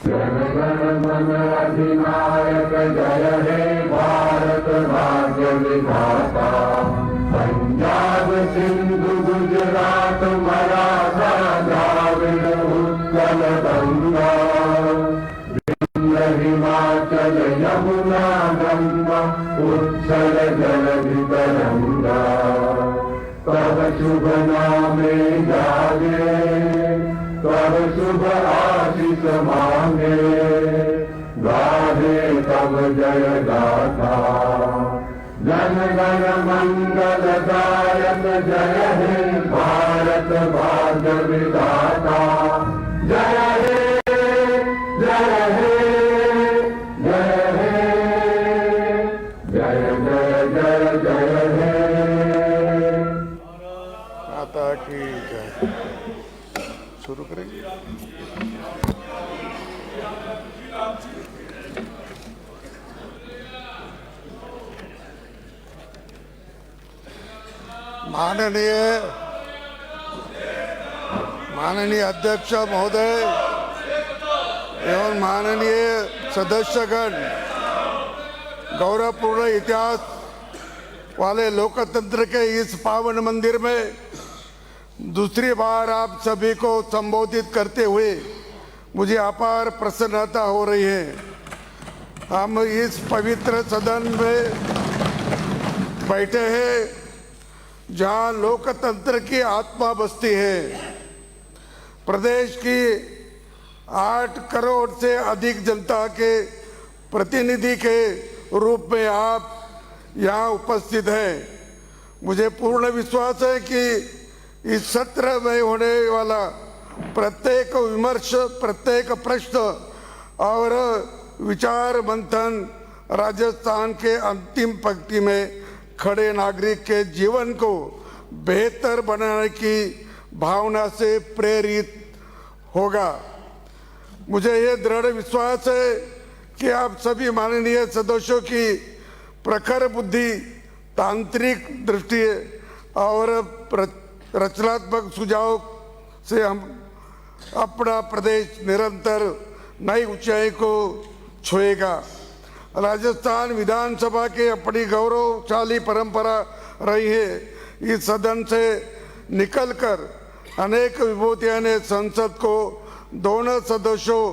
गण मन अधिनायक जय हे भारत भाग्य विधाता। पंजाब सिंधु गुजरात मराठा द्राविड़ उत्कल गंगा। विंध्य हिमाचल यमुना गंगा उत्कल जलधि तरंगा। तब शुभ नामे जागे तब शुभ आशीष मांगे। गाहे तब जय गाथा। जन गण मंगल दायक जय हे भारत भाग्य विधाता। जय हे जय हे जय हे जय जय जय जय हे। माता की जय। शुरू करेंगे। माननीय अध्यक्ष महोदय एवं माननीय सदस्यगण, गौरवपूर्ण इतिहास वाले लोकतंत्र के इस पावन मंदिर में दूसरी बार आप सभी को संबोधित करते हुए मुझे अपार प्रसन्नता हो रही है। हम इस पवित्र सदन में बैठे हैं जहां लोकतंत्र की आत्मा बसती है। प्रदेश की 8 करोड़ से अधिक जनता के प्रतिनिधि के रूप में आप यहाँ उपस्थित हैं। मुझे पूर्ण विश्वास है कि इस सत्र में होने वाला प्रत्येक विमर्श, प्रत्येक प्रश्न और विचार मंथन राजस्थान के अंतिम पंक्ति में खड़े नागरिक के जीवन को बेहतर बनाने की भावना से प्रेरित होगा। मुझे ये दृढ़ विश्वास है कि आप सभी माननीय सदस्यों की प्रखर बुद्धि, तांत्रिक दृष्टि और रचनात्मक सुझाव से हम अपना प्रदेश निरंतर नई ऊंचाई को छुएगा। राजस्थान विधानसभा की अपनी गौरवशाली परंपरा रही है। इस सदन से निकलकर अनेक विभूतियों ने संसद को दोनों सदस्यों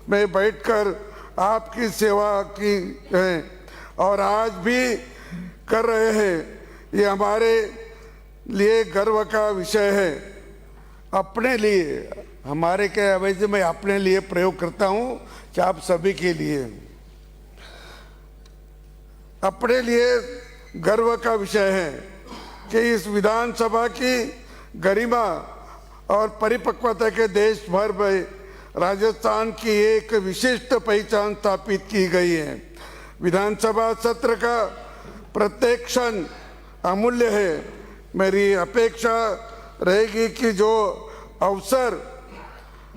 में बैठकर आपकी सेवा की है और आज भी कर रहे हैं। ये हमारे लिए गर्व का विषय है। अपने लिए, हमारे के अवैध में अपने लिए प्रयोग करता हूं कि आप सभी के लिए, अपने लिए गर्व का विषय है कि इस विधानसभा की गरिमा और परिपक्वता के देश भर में राजस्थान की एक विशिष्ट पहचान स्थापित की गई है। विधानसभा सत्र का प्रत्येक क्षण अमूल्य है। मेरी अपेक्षा रहेगी कि जो अवसर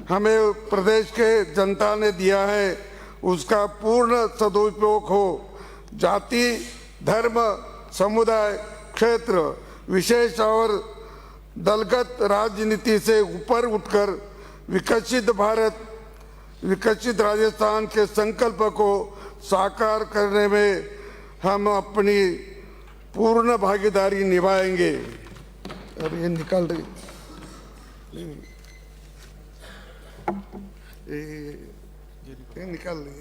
हमें प्रदेश के जनता ने दिया है उसका पूर्ण सदुपयोग हो। जाति, धर्म, समुदाय, क्षेत्र विशेष और दलगत राजनीति से ऊपर उठकर विकसित भारत, विकसित राजस्थान के संकल्प को साकार करने में हम अपनी पूर्ण भागीदारी निभाएंगे। और ये निकल रही, ये निकल रही।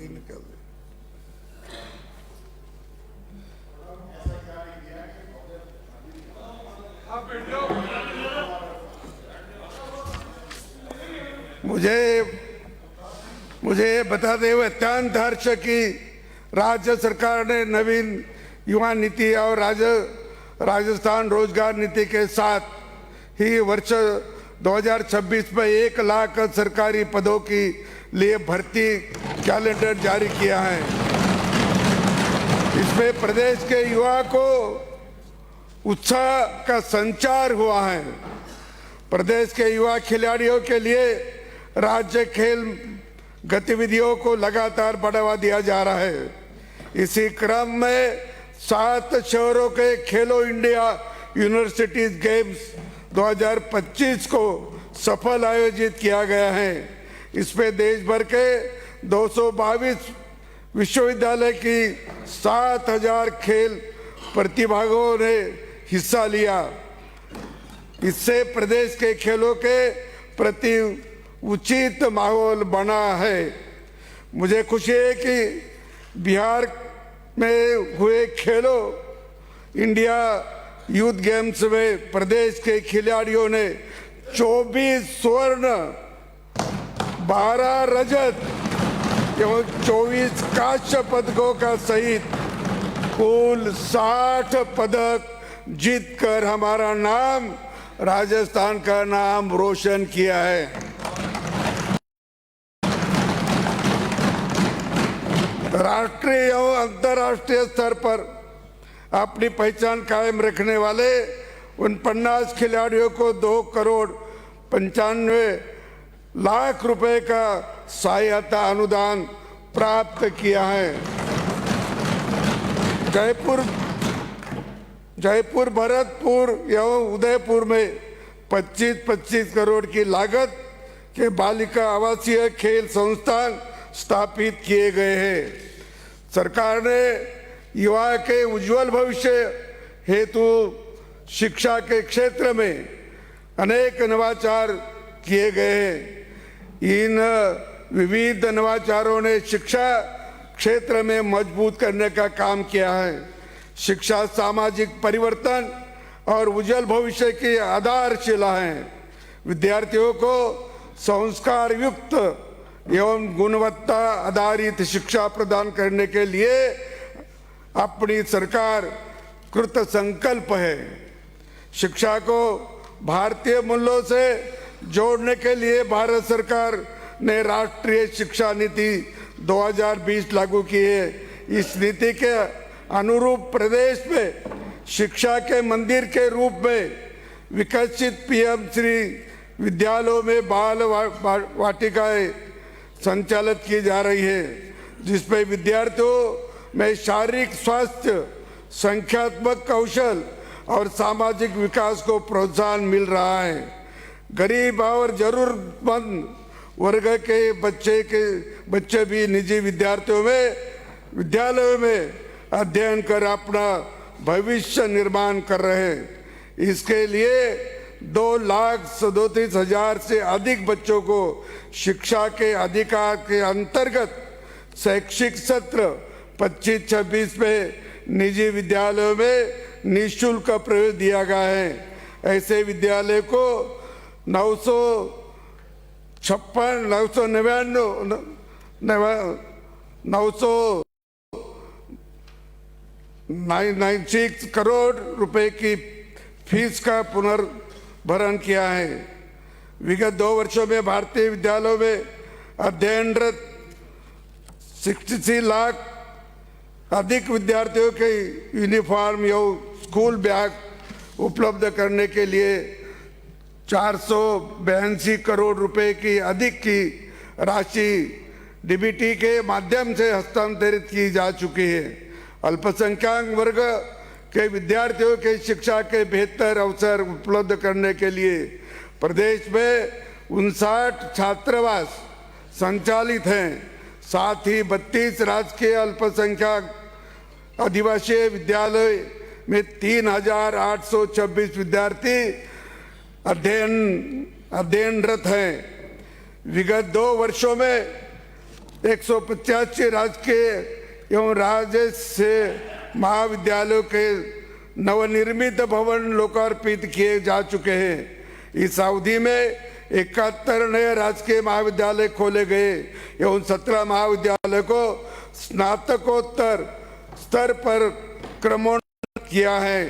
मुझे बताते हुए अत्यंत हर्ष कि राज्य सरकार ने नवीन युवा नीति और राजस्थान रोजगार नीति के साथ ही वर्ष 2026 में 1 लाख सरकारी पदों के लिए भर्ती कैलेंडर जारी किया है। इसमें प्रदेश के युवा को उत्साह का संचार हुआ है। प्रदेश के युवा खिलाड़ियों के लिए राज्य खेल गतिविधियों को लगातार बढ़ावा दिया जा रहा है। इसी क्रम में 7 शहरों के खेलो इंडिया यूनिवर्सिटीज गेम्स 2025 को सफल आयोजित किया गया है। इसमें देश भर के 222 विश्वविद्यालय की 7000 खेल प्रतिभागियों ने हिस्सा लिया। इससे प्रदेश के खेलों के प्रति उचित माहौल बना है। मुझे खुशी है कि बिहार में हुए खेलो इंडिया यूथ गेम्स में प्रदेश के खिलाड़ियों ने 24 स्वर्ण, 12 रजत एवं 24 कांस्य पदकों का सहित कुल 60 पदक जीतकर हमारा नाम, राजस्थान का नाम रोशन किया है। राष्ट्रीय एवं अंतर्राष्ट्रीय स्तर पर अपनी पहचान कायम रखने वाले उन 50 खिलाड़ियों को 2,95,00,000 रुपए का सहायता अनुदान प्राप्त किया है। जयपुर, भरतपुर एवं उदयपुर में 25-25 करोड़ की लागत के बालिका आवासीय खेल संस्थान स्थापित किए गए हैं। सरकार ने युवा के उज्जवल भविष्य हेतु शिक्षा के क्षेत्र में अनेक नवाचार किए गए हैं। इन विविध नवाचारों ने शिक्षा क्षेत्र में मजबूत करने का काम किया है। शिक्षा सामाजिक परिवर्तन और उज्जवल भविष्य की आधारशिला है। विद्यार्थियों को संस्कार युक्त एवं गुणवत्ता आधारित शिक्षा प्रदान करने के लिए अपनी सरकार कृत संकल्प है। शिक्षा को भारतीय मूल्यों से जोड़ने के लिए भारत सरकार ने राष्ट्रीय शिक्षा नीति 2020 लागू की है। इस नीति के अनुरूप प्रदेश में शिक्षा के मंदिर के रूप में विकसित पीएम श्री विद्यालयों में बाल वाटिकाएं संचालित की जा रही है, जिसमें विद्यार्थियों में शारीरिक स्वास्थ्य, संख्यात्मक कौशल और सामाजिक विकास को प्रोत्साहन मिल रहा है। गरीब और जरूरतमंद वर्ग के बच्चे भी निजी विद्यालयों में अध्ययन कर अपना भविष्य निर्माण कर रहे हैं। इसके लिए 2,37,000 से अधिक बच्चों को शिक्षा के अधिकार के अंतर्गत शैक्षिक सत्र 25-26 में निजी विद्यालयों में निःशुल्क प्रवेश दिया गया है। ऐसे विद्यालय को 996 करोड़ रुपए की फीस का पुनर्भरण किया है। विगत 2 वर्षों में भारतीय विद्यालयों में अध्ययनरत 63 लाख अधिक विद्यार्थियों के यूनिफॉर्म एवं स्कूल बैग उपलब्ध करने के लिए 482 करोड़ रुपए की अधिक की राशि डीबीटी के माध्यम से हस्तांतरित की जा चुकी है। अल्पसंख्यक वर्ग के विद्यार्थियों के शिक्षा के बेहतर अवसर उपलब्ध करने के लिए प्रदेश में 59 छात्रावास संचालित हैं। साथ ही 32 राजकीय अल्पसंख्यक आदिवासी विद्यालय में 3,826 विद्यार्थी अध्ययनरत हैं। विगत 2 वर्षों में 185 राजकीय एवं राजस्व महाविद्यालयों के नवनिर्मित भवन लोकार्पित किए जा चुके हैं। इस अवधि में 71 नए राजकीय महाविद्यालय खोले गए एवं 17 महाविद्यालय को स्नातकोत्तर स्तर पर क्रमोन्नत किया है।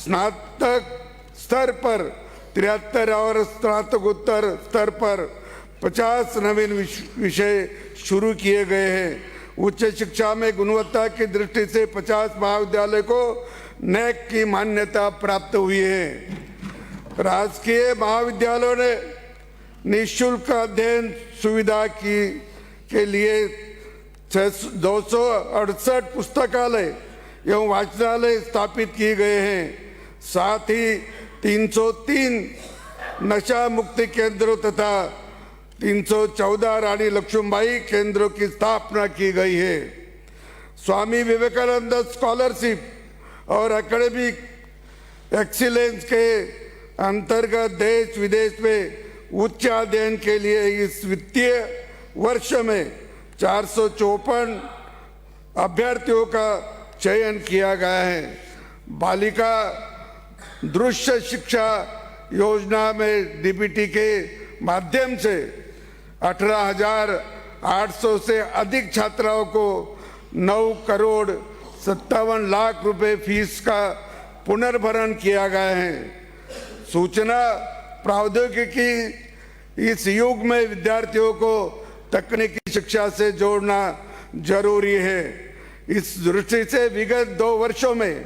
स्नातक स्तर पर 73 और स्नातकोत्तर स्तर पर 50 नवीन विषय शुरू किए गए हैं। उच्च शिक्षा में गुणवत्ता की दृष्टि से 50 महाविद्यालय को नैक की मान्यता प्राप्त हुई है। राजकीय महाविद्यालयों ने निःशुल्क अध्ययन सुविधा के लिए 268 पुस्तकालय एवं वाचनालय स्थापित किए गए हैं। साथ ही 303 नशा मुक्ति केंद्रों तथा 314 रानी लक्ष्मीबाई केंद्रों की स्थापना की गई है। स्वामी विवेकानंद स्कॉलरशिप और एकेडमिक एक्सीलेंस के अंतर्गत देश विदेश में उच्च अध्ययन के लिए इस वित्तीय वर्ष में 454 अभ्यर्थियों का चयन किया गया है। बालिका दृश्य शिक्षा योजना में डीबीटी के माध्यम से 18,800 से अधिक छात्राओं को 9,57,00,000 रुपए फीस का पुनर्भरण किया गया है। सूचना प्रौद्योगिकी इस युग में विद्यार्थियों को तकनीकी शिक्षा से जोड़ना जरूरी है। इस दृष्टि से विगत 2 वर्षों में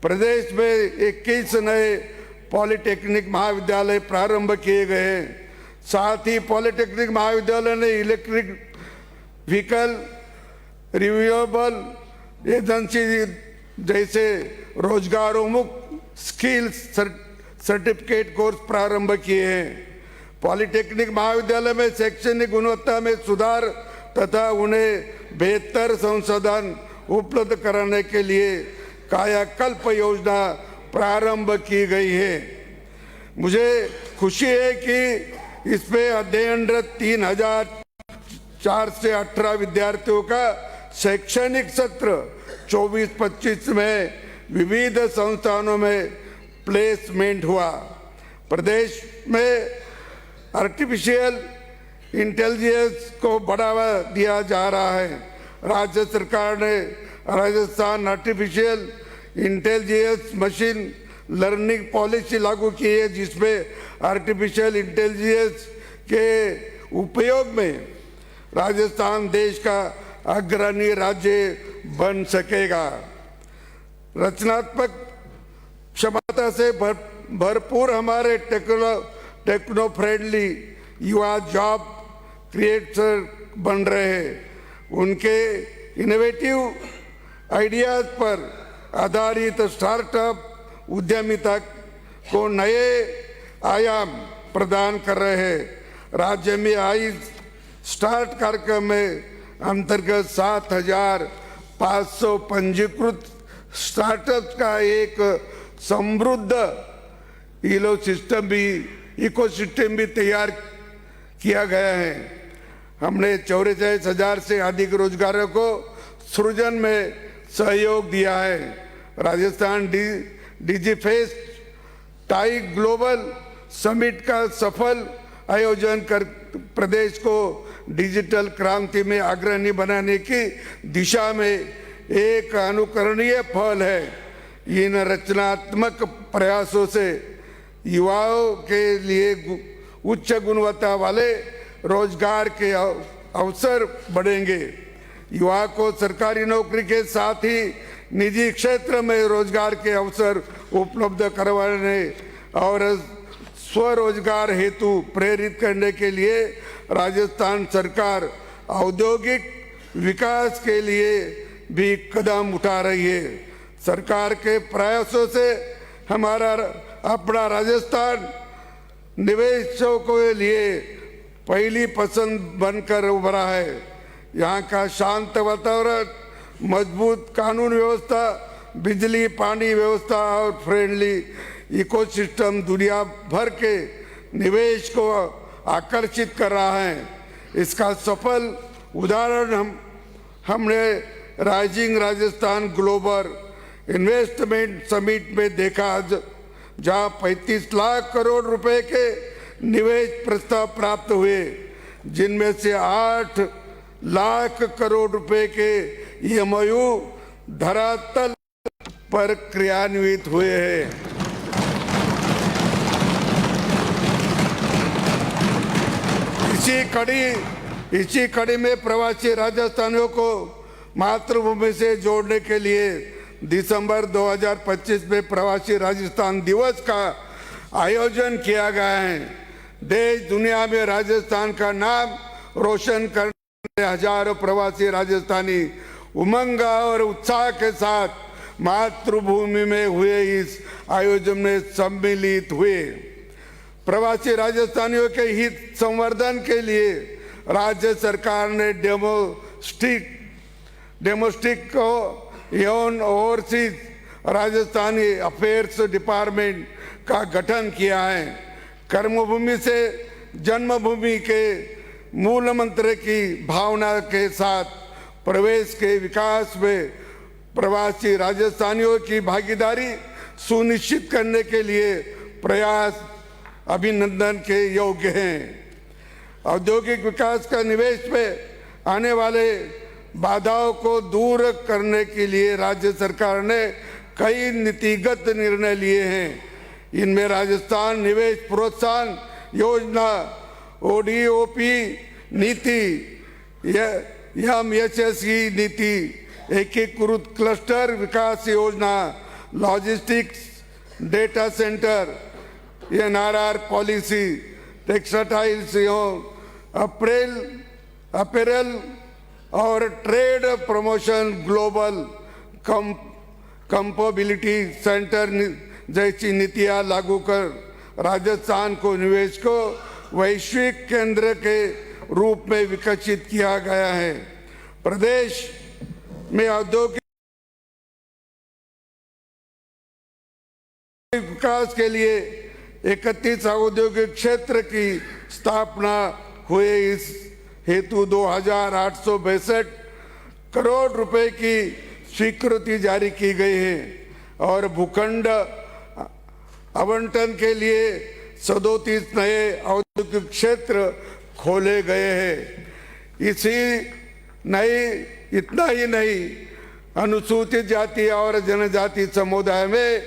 प्रदेश में 21 नए पॉलिटेक्निक महाविद्यालय प्रारंभ किए गए हैं। साथ ही पॉलिटेक्निक महाविद्यालय ने इलेक्ट्रिक व्हीकल रिन्यूएबल एजेंसी जैसे रोजगारोन्मुख स्किल सर्टिफिकेट कोर्स प्रारंभ किए हैं। पॉलिटेक्निक महाविद्यालय में शैक्षणिक गुणवत्ता में सुधार तथा उन्हें बेहतर संसाधन उपलब्ध कराने के लिए कायाकल्प योजना प्रारंभ की गई है। मुझे खुशी है कि इसमें अध्ययनरत 3,004 से 18 विद्यार्थियों का शैक्षणिक सत्र 24-25 में विविध संस्थानों में प्लेसमेंट हुआ। प्रदेश में आर्टिफिशियल इंटेलिजेंस को बढ़ावा दिया जा रहा है। राज्य सरकार ने Rajasthan artificial intelligence machine learning policy लागू की है, जिसमें आर्टिफिशियल इंटेलिजेंस के उपयोग में राजस्थान देश का अग्रणी राज्य बन सकेगा। रचनात्मक क्षमता से भरपूर हमारे टेक्नो फ्रेंडली युवा जॉब क्रिएटर बन रहे हैं। उनके इनोवेटिव आइडियाज पर आधारित स्टार्टअप उद्यमिता को नए आयाम प्रदान कर रहे हैं। राज्य में आई स्टार्ट कार्यक्रम में अंतर्गत 7,500 पंजीकृत स्टार्टअप्स का एक समृद्ध इकोसिस्टम भी तैयार किया गया है। हमने 44,000 से अधिक रोजगारों को सृजन में सहयोग दिया है। Rajasthan Digifest tie global summit का सफल आयोजन कर प्रदेश को डिजिटल क्रांति में अग्रणी बनाने की दिशा में एक अनुकरणीय पहल है। इन रचनात्मक प्रयासों से युवाओं के लिए उच्च गुणवत्ता वाले रोजगार के अवसर बढ़ेंगे। युवा को सरकारी नौकरी के साथ ही निजी क्षेत्र में रोजगार के अवसर उपलब्ध करवाने और स्वरोजगार हेतु प्रेरित करने के लिए राजस्थान सरकार औद्योगिक विकास के लिए भी कदम उठा रही है। सरकार के प्रयासों से हमारा अपना राजस्थान निवेशकों के लिए पहली पसंद बनकर उभरा है। यहाँ का शांत वातावरण, मजबूत कानून व्यवस्था, बिजली पानी व्यवस्था और फ्रेंडली इकोसिस्टम दुनिया भर के निवेश को आकर्षित कर रहा है। इसका सफल उदाहरण हमने rising Rajasthan global investment summit में देखा, जहां 35 लाख करोड़ रुपए के निवेश प्रस्ताव प्राप्त हुए, जिनमें से 8 लाख करोड़ रुपए के EMU धरातल पर क्रियान्वित हुए हैं। इसी कड़ी में प्रवासी राजस्थानियों को मातृभूमि से जोड़ने के लिए दिसंबर 2025 में प्रवासी राजस्थान दिवस का आयोजन किया गया है। देश दुनिया में राजस्थान का नाम रोशन करने हजारों प्रवासी राजस्थानी उमंग और उत्साह के साथ मातृभूमि में हुए इस आयोजन में सम्मिलित हुए। प्रवासी राजस्थानियों के हित संवर्धन के लिए राज्य सरकार ने डोमेस्टिक को यौन ओवरसीज राजस्थानी अफेयर्स डिपार्टमेंट का गठन किया है। कर्मभूमि से जन्मभूमि के मूल मंत्र की भावना के साथ प्रदेश के विकास में प्रवासी राजस्थानियों की भागीदारी सुनिश्चित करने के लिए प्रयास अभिनंदन के योग्य हैं। औद्योगिक विकास का निवेश में आने वाले बाधाओं को दूर करने के लिए राज्य सरकार ने कई नीतिगत निर्णय लिए हैं। इनमें राजस्थान निवेश प्रोत्साहन योजना, ओडीओपी नीति, एमएसएसई नीति, एकीकृत क्लस्टर विकास योजना, logistics, data centre, NRR policy, textiles, apparel और trade promotion, global capability centre जैसी नीतियां लागू कर राजस्थान को निवेश को वैश्विक केंद्र के रूप में विकसित किया गया है। प्रदेश में औद्योगिक विकास के लिए 31 औद्योगिक क्षेत्र की स्थापना हुए। इस हेतु 2,862 करोड़ रुपए की स्वीकृति जारी की गई है और भूखंड आवंटन के लिए 37 नए औद्योगिक क्षेत्र खोले गए हैं। इतना ही नहीं, अनुसूचित जाति और जनजाति समुदाय में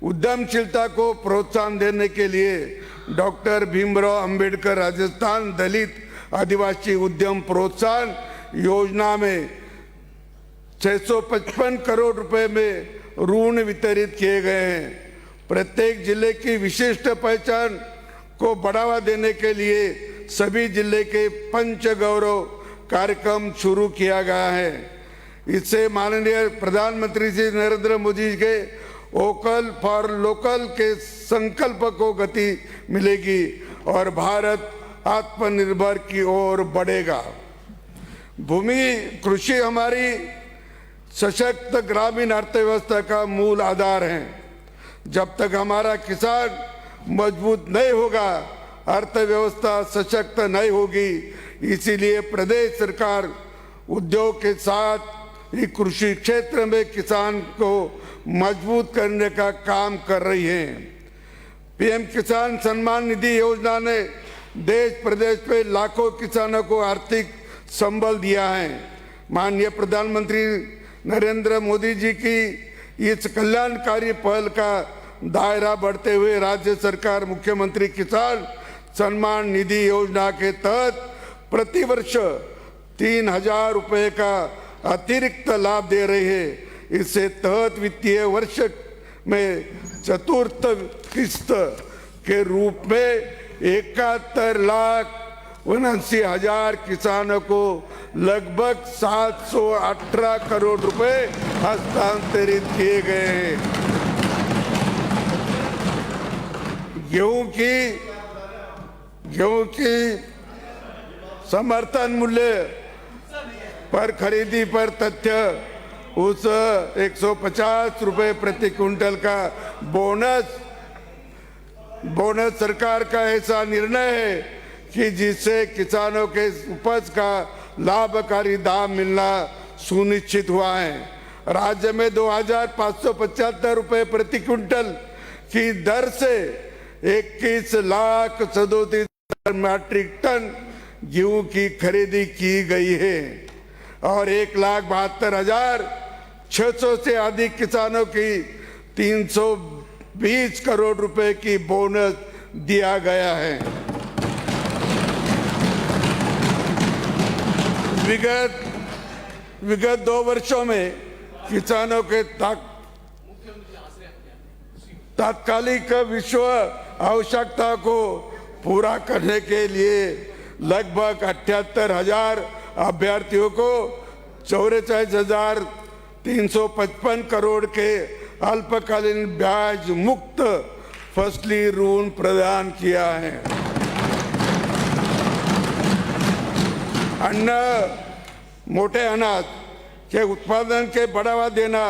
उद्यमशीलता को प्रोत्साहन देने के लिए डॉक्टर भीमराव अंबेडकर राजस्थान दलित आदिवासी उद्यम प्रोत्साहन योजना में 655 करोड़ रुपए में ऋण वितरित किए गए हैं। प्रत्येक जिले की विशिष्ट पहचान को बढ़ावा देने के लिए सभी जिले के पंच गौरव कार्यक्रम शुरू किया गया है। इससे माननीय प्रधानमंत्री श्री नरेंद्र मोदी के वोकल फॉर लोकल के संकल्प को गति मिलेगी और भारत आत्मनिर्भर की ओर बढ़ेगा। भूमि कृषि हमारी सशक्त ग्रामीण अर्थव्यवस्था का मूल आधार है। जब तक हमारा किसान मजबूत नहीं होगा, अर्थव्यवस्था सशक्त नहीं होगी। इसीलिए प्रदेश सरकार उद्योग के साथ ही कृषि क्षेत्र में किसान को मजबूत करने का काम कर रही है। पीएम किसान सम्मान निधि योजना ने देश प्रदेश में लाखों किसानों को आर्थिक संबल दिया है। माननीय प्रधानमंत्री नरेंद्र मोदी जी की इस कल्याणकारी पहल का दायरा बढ़ते हुए राज्य सरकार मुख्यमंत्री किसान सम्मान निधि योजना के तहत प्रतिवर्ष 3,000 रुपए का अतिरिक्त लाभ दे रही है। इससे तहत वित्तीय वर्ष में चतुर्थ किस्त के रूप में 71,79,000 किसानों को लगभग 718 करोड़ रुपए हस्तांतरित किए गए हैं। गेहूं की समर्थन मूल्य पर खरीदी पर तथ्य उस 150 रुपए प्रति क्विंटल का बोनस सरकार का ऐसा निर्णय है कि जिससे किसानों के उपज का लाभकारी दाम मिलना सुनिश्चित हुआ है। राज्य में 2,575 रुपए प्रति क्विंटल की दर से 21,37,000 मीट्रिक टन गेहूं की खरीदी की गई है और 1,72,600 से अधिक किसानों की 320 करोड़ रुपए की बोनस दिया गया है। विगत 2 वर्षों में किसानों के तात्कालिक विश्व आवश्यकता को पूरा करने के लिए लगभग 78,000 अभ्यर्थियों को 44,355 करोड़ के अल्पकालीन ब्याज मुक्त फसली ऋण प्रदान किया है। अन्न मोटे अनाज के उत्पादन के बढ़ावा देना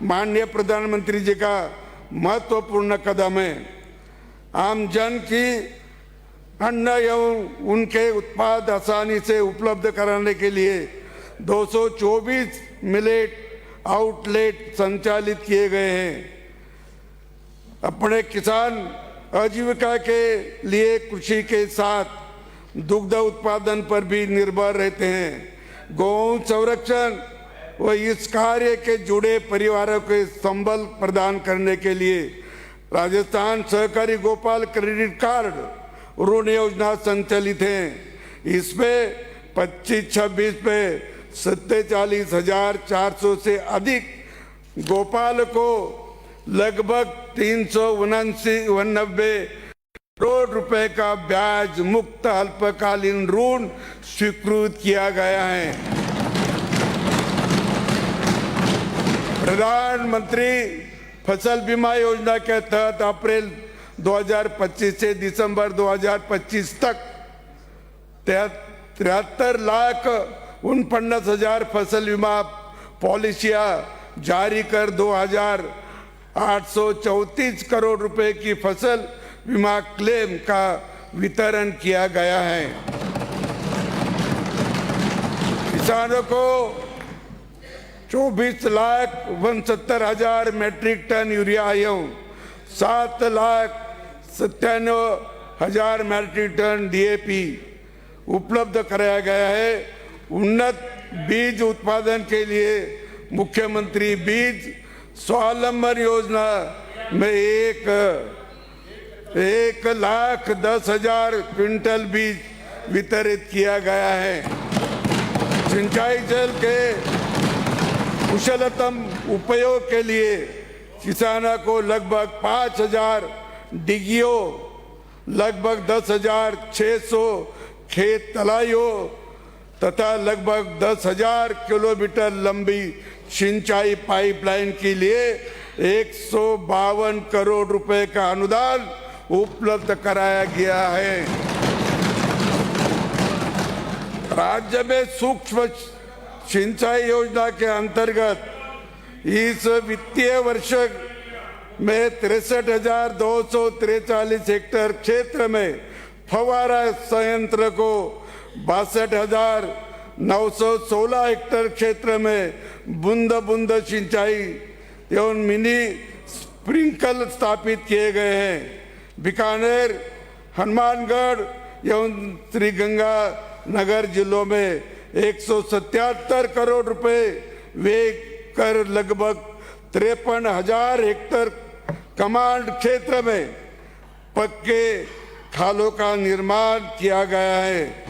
माननीय प्रधानमंत्री जी का महत्वपूर्ण कदम है। आम जन की अन्न एवं उनके उत्पाद आसानी से उपलब्ध कराने के लिए 224 मिलेट आउटलेट संचालित किए गए हैं। अपने किसान आजीविका के लिए कृषि के साथ दुग्ध उत्पादन पर भी निर्भर रहते हैं। गौ संरक्षण व इस कार्य के जुड़े परिवारों के संबल प्रदान करने के लिए राजस्थान सहकारी गोपाल क्रेडिट कार्ड ऋण योजना संचालित है। इसमें 25-26 में 47,400 से अधिक गोपाल को लगभग 389 करोड़ रुपए का ब्याज मुक्त अल्पकालीन ऋण स्वीकृत किया गया है। प्रधानमंत्री फसल बीमा योजना के तहत अप्रैल 2025 से दिसंबर 2025 तक 73,49,000 फसल बीमा पॉलिसियां जारी कर 2,834 करोड़ रुपए की फसल बीमा क्लेम का वितरण किया गया है। किसानों को 24,69,000 मीट्रिक टन यूरिया एवं 7,97,000 मीट्रिक टन DAP उपलब्ध कराया गया है। उन्नत बीज उत्पादन के लिए मुख्यमंत्री बीज स्वावलंबन योजना में 1,10,000 क्विंटल बीज वितरित किया गया है। सिंचाई जल के कुशलतम उपयोग के लिए किसानों को लगभग 5,000 डिगियों, लगभग 10,600 खेत तलाइयों तथा लगभग 10,000 किलोमीटर लंबी सिंचाई पाइपलाइन के लिए 152 करोड़ रुपए का अनुदान उपलब्ध कराया गया है। राज्य में सूक्ष्म सिंचाई योजना के अंतर्गत इस वित्तीय वर्ष में 63,243 हेक्टेयर क्षेत्र में फव्वारा संयंत्र को 62,916 हेक्टेयर क्षेत्र में बूंद बूंद सिंचाई एवं मिनी स्प्रिंकल स्थापित किए गए हैं। बीकानेर, हनुमानगढ़ एवं श्रीगंगानगर जिलों में 177 करोड़ रुपए व्यय कर लगभग 53,000 हेक्टेयर कमांड क्षेत्र में पक्के खालों का निर्माण किया गया है।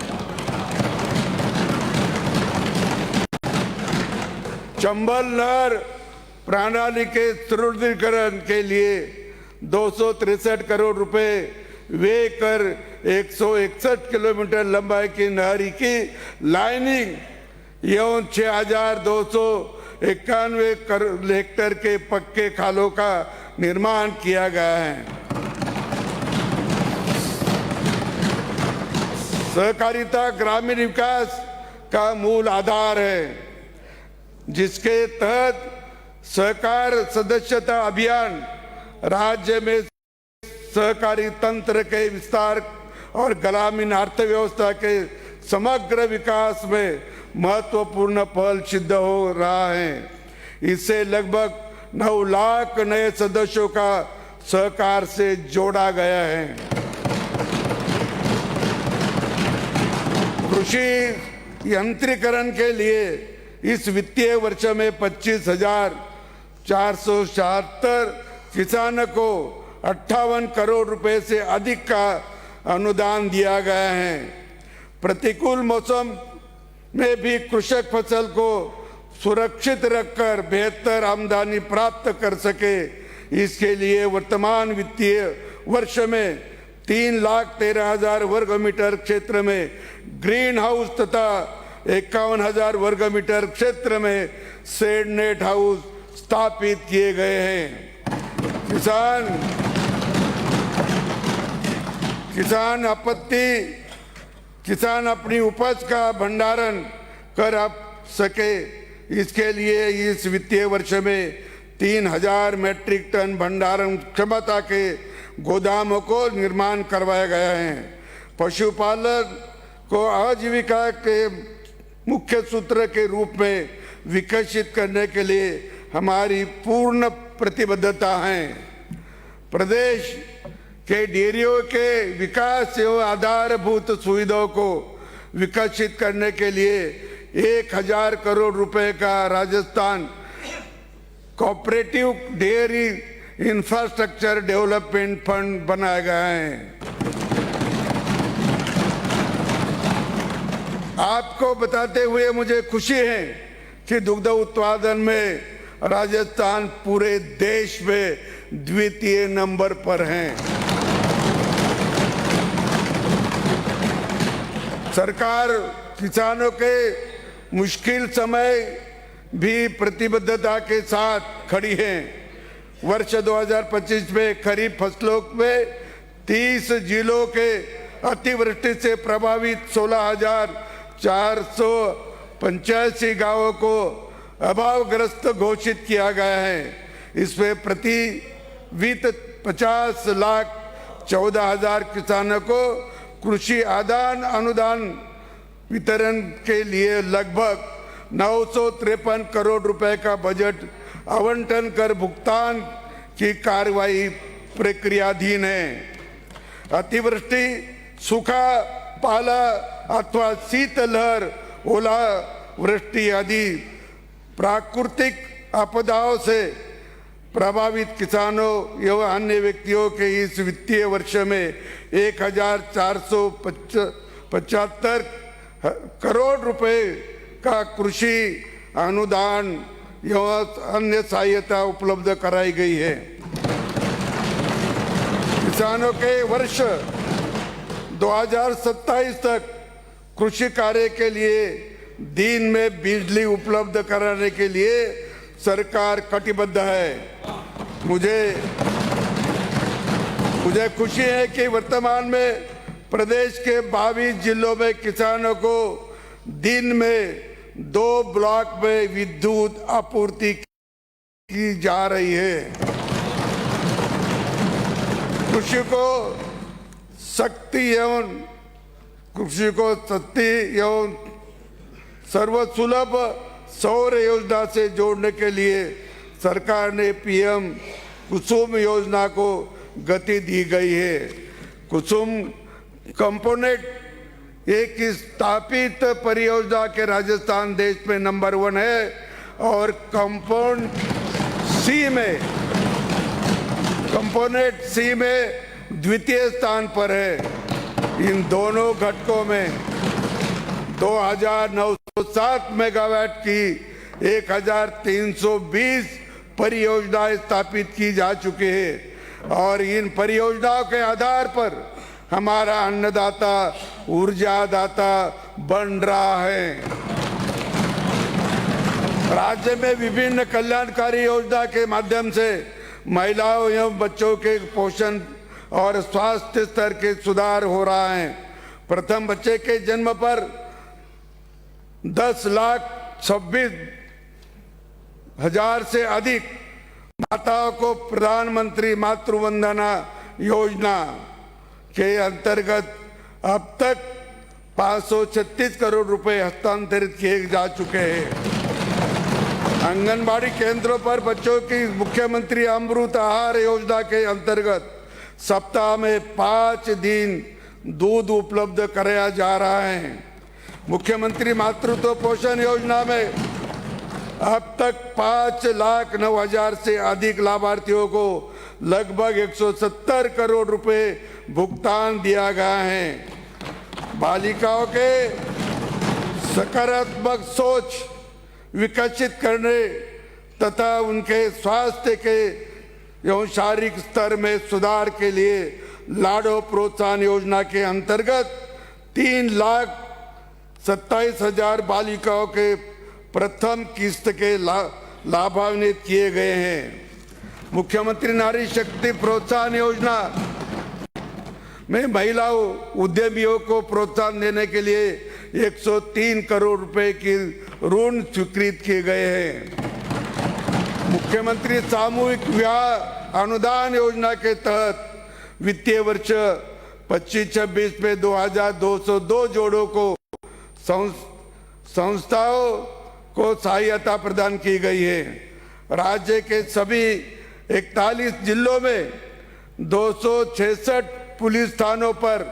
चंबल नहर प्रणाली के सुदृढ़ीकरण के लिए 263 करोड़ रुपए व्यय कर 161 किलोमीटर लंबाई की नहरी की लाइनिंग एवं 6,291 हेक्टेयर के पक्के खालों का निर्माण किया गया है। सहकारिता ग्रामीण विकास का मूल आधार है, जिसके तहत सहकार सदस्यता अभियान राज्य में सहकारी तंत्र के विस्तार और ग्रामीण अर्थव्यवस्था के समग्र विकास में महत्वपूर्ण पहल सिद्ध हो रहा है। इससे लगभग 9 लाख नए सदस्यों का सहकार से जोड़ा गया है। कृषि यंत्रीकरण के लिए इस वित्तीय वर्ष में 25,476 किसानों को 58 करोड़ रुपए से अधिक का अनुदान दिया गया है। प्रतिकूल मौसम में भी कृषक फसल को सुरक्षित रखकर बेहतर आमदनी प्राप्त कर सके, इसके लिए वर्तमान वित्तीय वर्ष में 3,13,000 वर्ग मीटर क्षेत्र में ग्रीन हाउस तथा 51,000 वर्ग मीटर क्षेत्र में शेड नेट हाउस स्थापित किए गए हैं। किसान अपनी उपज का भंडारण कर सके, इसके लिए इस वित्तीय वर्ष में 3000 मैट्रिक टन भंडारण क्षमता के गोदामों को निर्माण करवाया गया है। पशुपालन को आजीविका के मुख्य सूत्र के रूप में विकसित करने के लिए हमारी पूर्ण प्रतिबद्धता है। प्रदेश के डेयरियों के विकास एवं आधारभूत सुविधाओं को विकसित करने के लिए 1000 करोड़ रुपए का Rajasthan cooperative dairy infrastructure development fund बनाया गया है। आपको बताते हुए मुझे खुशी है कि दुग्ध उत्पादन में राजस्थान पूरे देश में द्वितीय नंबर पर है। सरकार किसानों के मुश्किल समय भी प्रतिबद्धता के साथ खड़ी है। वर्ष 2025 में खरीफ फसलों में 30 जिलों के अतिवृष्टि से प्रभावित 16,485 गांवों को अभावग्रस्त घोषित किया गया है। इसमें प्रति वित्त 50,14,000 किसानों को कृषि आदान अनुदान वितरण के लिए लगभग 953 करोड़ रुपए का बजट आवंटन कर भुगतान की कार्रवाई प्रक्रियाधीन है। अतिवृष्टि, सूखा, पाला अथवा शीतलहर, ओलावृष्टि आदि प्राकृतिक आपदाओं से प्रभावित किसानों एवं अन्य व्यक्तियों के इस वित्तीय वर्ष में 1475 करोड़ रुपए का कृषि अनुदान एवं अन्य सहायता उपलब्ध कराई गई है। किसानों के वर्ष 2027 तक कृषि कार्य के लिए दिन में बिजली उपलब्ध कराने के लिए सरकार कटिबद्ध है। मुझे खुशी है कि वर्तमान में प्रदेश के 22 जिलों में किसानों को दिन में 2 ब्लॉक में विद्युत आपूर्ति की जा रही है। कृषि को सस्ती एवं सर्वसुलभ सौर योजना से जोड़ने के लिए सरकार ने पीएम कुसुम योजना को गति दी गई है। कुसुम कंपोनेंट एक स्थापित परियोजना के राजस्थान देश में नंबर 1 है और कंपोनेंट सी में द्वितीय स्थान पर है। इन दोनों घटकों में 2907 मेगावाट की 1320 परियोजनाएं स्थापित की जा चुकी है और इन परियोजनाओं के आधार पर हमारा अन्नदाता ऊर्जादाता बन रहा है। राज्य में विभिन्न कल्याणकारी योजना के माध्यम से महिलाओं एवं बच्चों के पोषण और स्वास्थ्य स्तर के सुधार हो रहा है। प्रथम बच्चे के जन्म पर 10,26,000 से अधिक माताओं को प्रधानमंत्री मातृ वंदना योजना के अंतर्गत अब तक 536 करोड़ रुपए हस्तांतरित किए जा चुके हैं। आंगनबाड़ी केंद्रों पर बच्चों की मुख्यमंत्री अमृत आहार योजना के अंतर्गत सप्ताह में 5 दिन दूध उपलब्ध कराया जा रहा है। मुख्यमंत्री मातृत्व पोषण योजना में अब तक 5,09,000 से अधिक लाभार्थियों को लगभग 170 करोड़ रुपए भुगतान दिया गया है। बालिकाओं के सकारात्मक सोच विकसित करने तथा उनके स्वास्थ्य के एवं शारीरिक स्तर में सुधार के लिए लाडो प्रोत्साहन योजना के अंतर्गत 3,27,000 बालिकाओं के प्रथम किस्त के लाभान्वित किए गए हैं। मुख्यमंत्री नारी शक्ति प्रोत्साहन योजना में महिलाओं उद्यमियों को प्रोत्साहन देने के लिए 103 करोड़ रुपए की ऋण स्वीकृत किए गए हैं। मुख्यमंत्री सामूहिक विवाह अनुदान योजना के तहत वित्तीय वर्ष 25-26 में 2202 जोड़ों को संस्थाओं को सहायता प्रदान की गई है। राज्य के सभी 41 जिलों में 266 पुलिस थानों पर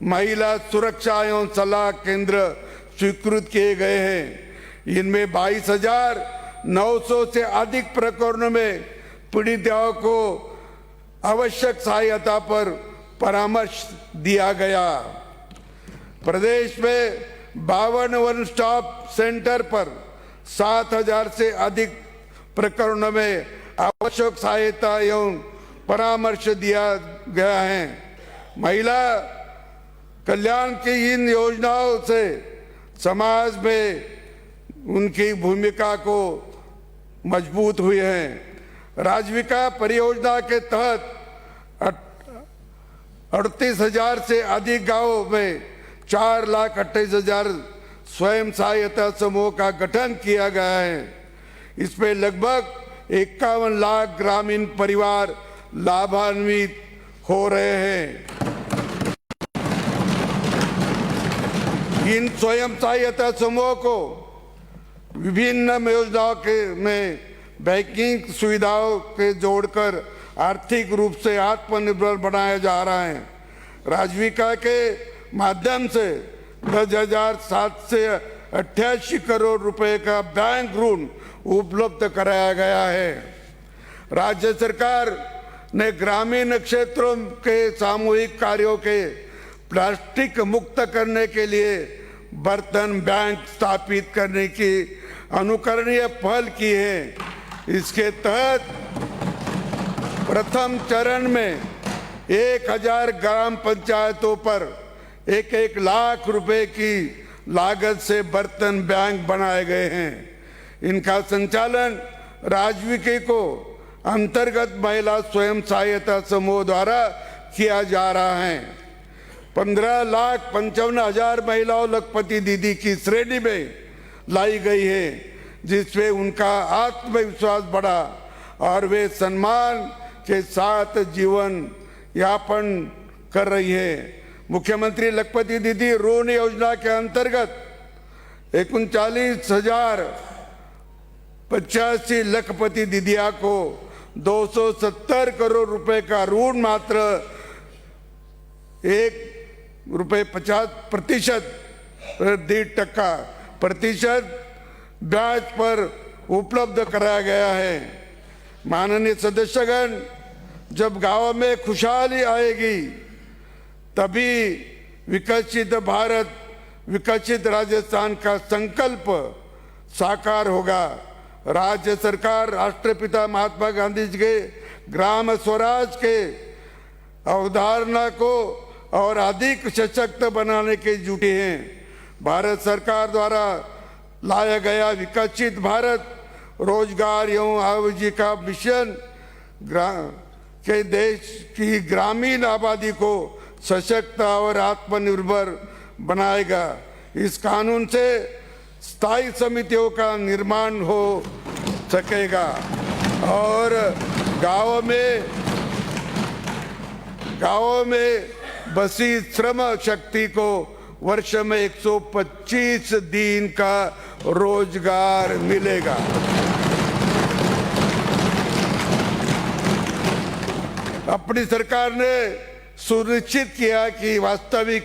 महिला सुरक्षा एवं सलाह केंद्र स्वीकृत किए गए हैं। इनमें 22,900 से अधिक प्रकरणों में पीड़िताओं को आवश्यक सहायता पर परामर्श दिया गया। प्रदेश में 52 वन स्टॉप सेंटर पर 7,000 से अधिक प्रकरणों में आवश्यक सहायता एवं परामर्श दिया गया है। महिला कल्याण की इन योजनाओं से समाज में उनकी भूमिका को मजबूत हुई है। राजविका परियोजना के तहत 38,000 से अधिक गांवों में 4,28,000 स्वयं सहायता समूह का गठन किया गया है। इसमें लगभग 51 लाख ग्रामीण परिवार लाभान्वित हो रहे हैं। इन स्वयं सहायता समूहों को विभिन्न योजनाओं के में बैंकिंग सुविधाओं के जोड़कर आर्थिक रूप से आत्मनिर्भर बनाया जा रहा है। राजविका के माध्यम से 10,788 करोड़ रुपए का बैंक ऋण उपलब्ध कराया गया है। राज्य सरकार ने ग्रामीण क्षेत्रों के सामूहिक कार्यों के प्लास्टिक मुक्त करने के लिए बर्तन बैंक स्थापित करने की अनुकरणीय पहल की है। इसके तहत प्रथम चरण में 1,000 ग्राम पंचायतों पर 1-1 लाख रुपए की लागत से बर्तन बैंक बनाए गए हैं। इनका संचालन राजविके को अंतर्गत महिला स्वयं सहायता समूह द्वारा किया जा रहा है। 15,55,000 महिलाओं लखपति दीदी की श्रेणी में लाई गई है, जिसमें उनका आत्मविश्वास बढ़ा और वे सम्मान के साथ जीवन यापन कर रही है। मुख्यमंत्री लखपति दीदी ऋण योजना के अंतर्गत 39,085 लखपति दीदिया को 270 करोड़ रुपए का ऋण मात्र ₹1.50% ब्याज पर उपलब्ध कराया गया है। माननीय सदस्यगण, जब गांव में खुशहाली आएगी तभी विकसित भारत, विकसित राजस्थान का संकल्प साकार होगा। राज्य सरकार राष्ट्रपिता महात्मा गांधी जी के ग्राम स्वराज के अवधारणा को और अधिक सशक्त बनाने के जुटे हैं। भारत सरकार द्वारा लाया गया विकसित भारत रोजगार एवं आजीविका मिशन के देश की ग्रामीण आबादी को सशक्त और आत्मनिर्भर बनाएगा। इस कानून से स्थायी समितियों का निर्माण हो सकेगा और गाँव में बसी श्रम शक्ति को वर्ष में 125 दिन का रोजगार मिलेगा। अपनी सरकार ने सुनिश्चित किया कि वास्तविक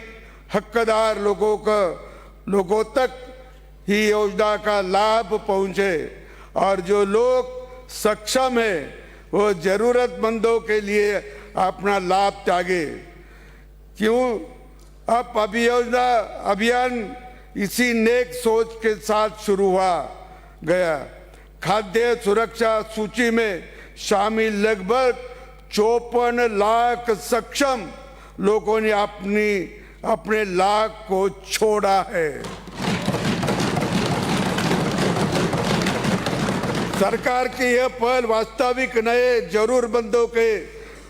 हकदार लोगों तक ही योजना का लाभ पहुंचे और जो लोग सक्षम है वो जरूरतमंदों के लिए अपना लाभ त्यागे। क्यों अब अभियान इसी नेक सोच के साथ शुरू हुआ गया। खाद्य सुरक्षा सूची में शामिल लगभग 54 लाख सक्षम लोगों ने अपने लाख को छोड़ा है। सरकार की यह पहल वास्तविक नए जरूरतमंदों के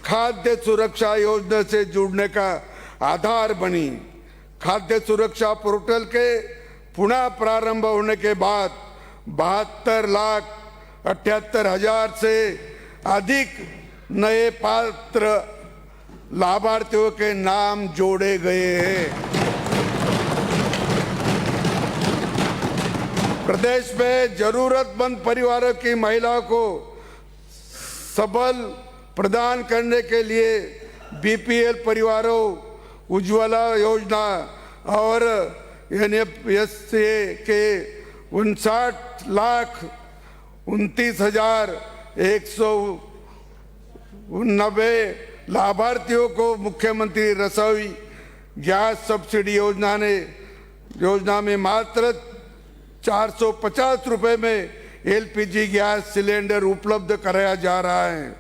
खाद्य सुरक्षा योजना से जुड़ने का आधार बनी। खाद्य सुरक्षा पोर्टल के पुनः प्रारंभ होने के बाद 72,78,000 से अधिक नए पात्र लाभार्थियों के नाम जोड़े गए हैं। प्रदेश में जरूरतमंद परिवारों की महिलाओं को सबल प्रदान करने के लिए बीपीएल परिवारों उज्ज्वला योजना और एनएफएसए के 59,29,190 लाभार्थियों को मुख्यमंत्री रसोई गैस सब्सिडी योजना में मात्र 450 रुपए में एलपीजी गैस सिलेंडर उपलब्ध कराया जा रहा है।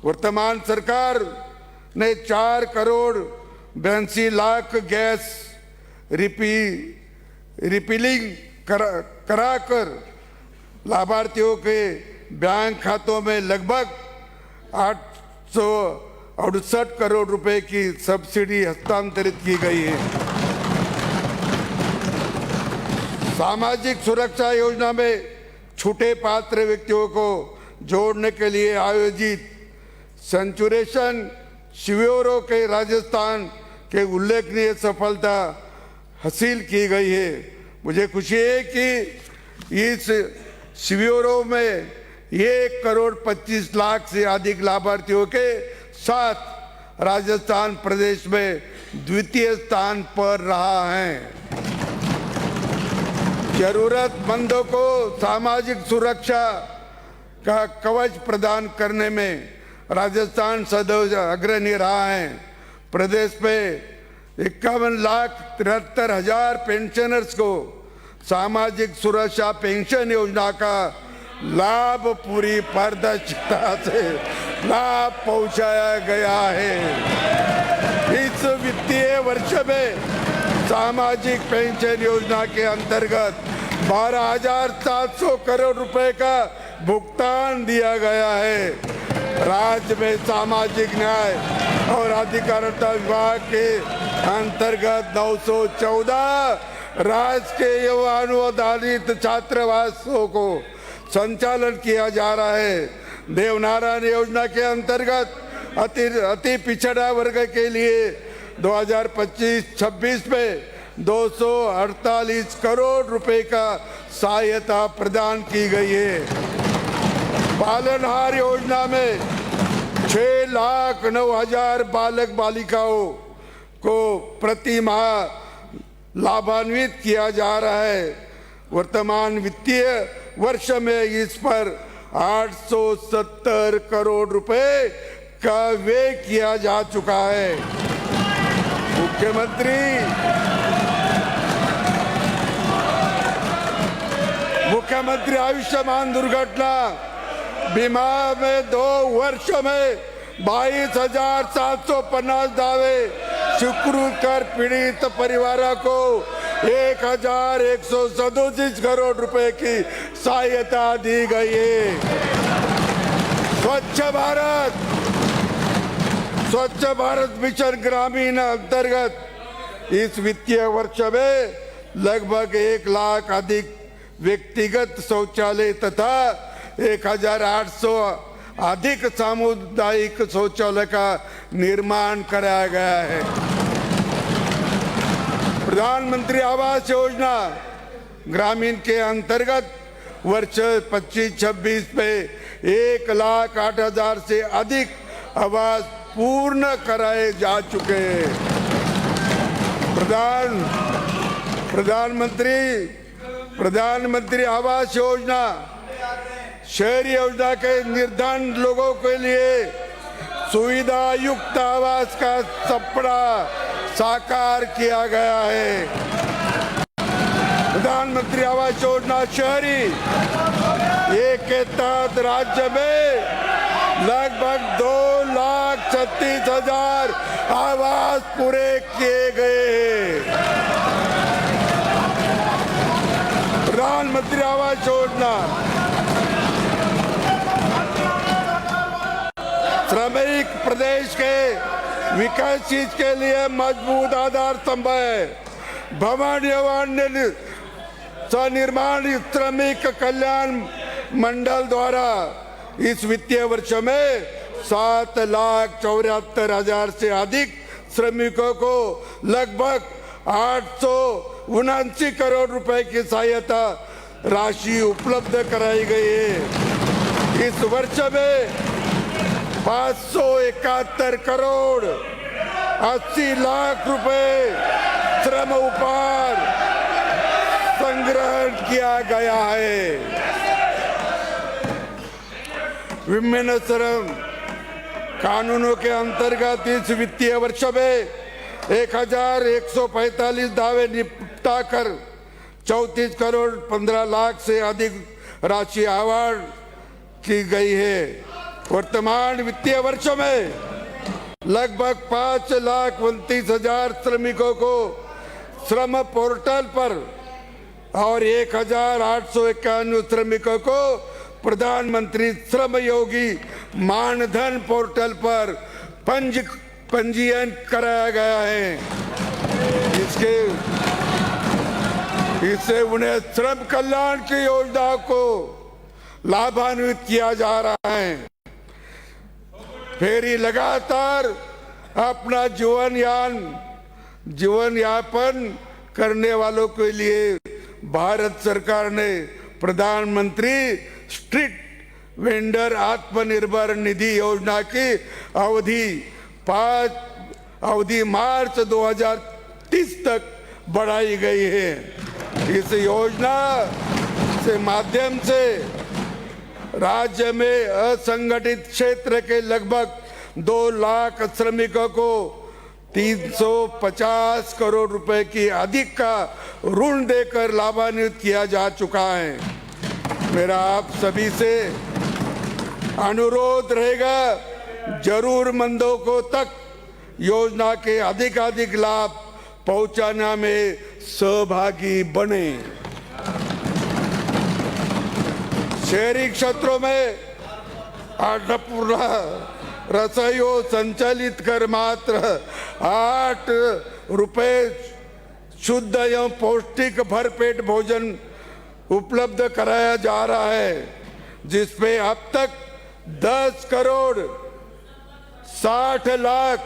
वर्तमान सरकार ने 4,82,00,000 गैस रिफिलिंग कराकर लाभार्थियों के बैंक खातों में लगभग 868 करोड़ रुपए की सब्सिडी हस्तांतरित की गई है। सामाजिक सुरक्षा योजना में छूटे पात्र व्यक्तियों को जोड़ने के लिए आयोजित सेंचुरेशन शिविरों के राजस्थान के उल्लेखनीय सफलता हासिल की गई है। मुझे खुशी है कि इस शिविरों में 1,25,00,000 से अधिक लाभार्थियों के साथ राजस्थान प्रदेश में द्वितीय स्थान पर रहा है। जरूरतमंदों को सामाजिक सुरक्षा का कवच प्रदान करने में राजस्थान सदैव अग्रणी रहा है। प्रदेश में 51,73,000 पेंशनर्स को सामाजिक सुरक्षा पेंशन योजना का लाभ पूरी पारदर्शिता से लाभ पहुंचाया गया है। इस वित्तीय वर्ष में सामाजिक पेंशन योजना के अंतर्गत 12,700 करोड़ रुपए का भुगतान दिया गया है। राज्य में सामाजिक न्याय और अधिकारिता विभाग के अंतर्गत 914 राजकीय अनुदानित छात्रावासों को संचालन किया जा रहा है। देवनारायण योजना के अंतर्गत अति पिछड़ा वर्ग के लिए 2025-26 में 248 करोड़ रुपए का सहायता प्रदान की गई है। पालनहार योजना में 6,09,000 बालक बालिकाओं को प्रति माह लाभान्वित किया जा रहा है। वर्तमान वित्तीय वर्ष में इस पर 870 करोड़ रुपए का व्यय किया जा चुका है। मुख्यमंत्री आयुष्मान दुर्घटना बीमा में 2 वर्ष में 22,750 दावे स्वीकृत कर पीड़ित परिवारों को 1,137 करोड़ रुपए की सहायता दी गई है। स्वच्छ भारत मिशन ग्रामीण अंतर्गत इस वित्तीय वर्ष में लगभग 1 लाख अधिक व्यक्तिगत शौचालय तथा 1,800 अधिक सामुदायिक शौचालय का निर्माण कराया गया है। प्रधानमंत्री आवास योजना ग्रामीण के अंतर्गत वर्ष 25-26 में 1,08,000 से अधिक आवास पूर्ण कराए जा चुके हैं। प्रधानमंत्री आवास योजना शहरी योजना के निर्धन लोगों के लिए सुविधा युक्त आवास का सपना साकार किया गया है। प्रधानमंत्री आवास योजना शहरी के तहत राज्य में लगभग 2,36,000 आवास पूरे किए गए हैं। प्रधानमंत्री आवास योजना श्रमिक प्रदेश के विकास चीज के लिए मजबूत आधार स्तंभ है। भवन एवं सनिर्माण श्रमिक कल्याण मंडल द्वारा इस वित्तीय वर्ष में 7,74,000 से अधिक श्रमिकों को लगभग 879 करोड़ रुपए की सहायता राशि उपलब्ध कराई गई है। इस वर्ष में 571 करोड़ 80 लाख रुपए श्रम उपहार संग्रहण किया गया है। विभिन्न श्रम कानूनों के अंतर्गत इस वित्तीय वर्ष में 1,145 दावे निपटा कर 34 करोड़ 15 लाख से अधिक राशि आवंटित की गई है। वर्तमान वित्तीय वर्ष में लगभग 5,29,000 श्रमिकों को श्रम पोर्टल पर और 1,891 श्रमिकों को प्रधानमंत्री श्रम योगी मानधन पोर्टल पर पंजीयन कराया गया है। इससे उन्हें श्रम कल्याण की योजना को लाभान्वित किया जा रहा है। फेरी लगातार अपना जीवन यापन करने वालों के लिए भारत सरकार ने प्रधानमंत्री स्ट्रीट वेंडर आत्मनिर्भर निधि योजना की अवधि मार्च 2030 तक बढ़ाई गई है। इस योजना से माध्यम से राज्य में असंगठित क्षेत्र के लगभग 2 लाख श्रमिकों को 350 करोड़ रुपए की अधिक का ऋण देकर लाभान्वित किया जा चुका है। मेरा आप सभी से अनुरोध रहेगा, जरूरतमंदों को तक योजना के अधिक लाभ पहुंचाने में सहभागी बने। शहरी क्षेत्रों में अन्नपूर्णा रसोईयों संचालित कर मात्र 8 रुपए शुद्ध एवं पौष्टिक भरपेट भोजन उपलब्ध कराया जा रहा है, जिसमें अब तक 10 करोड़ 60 लाख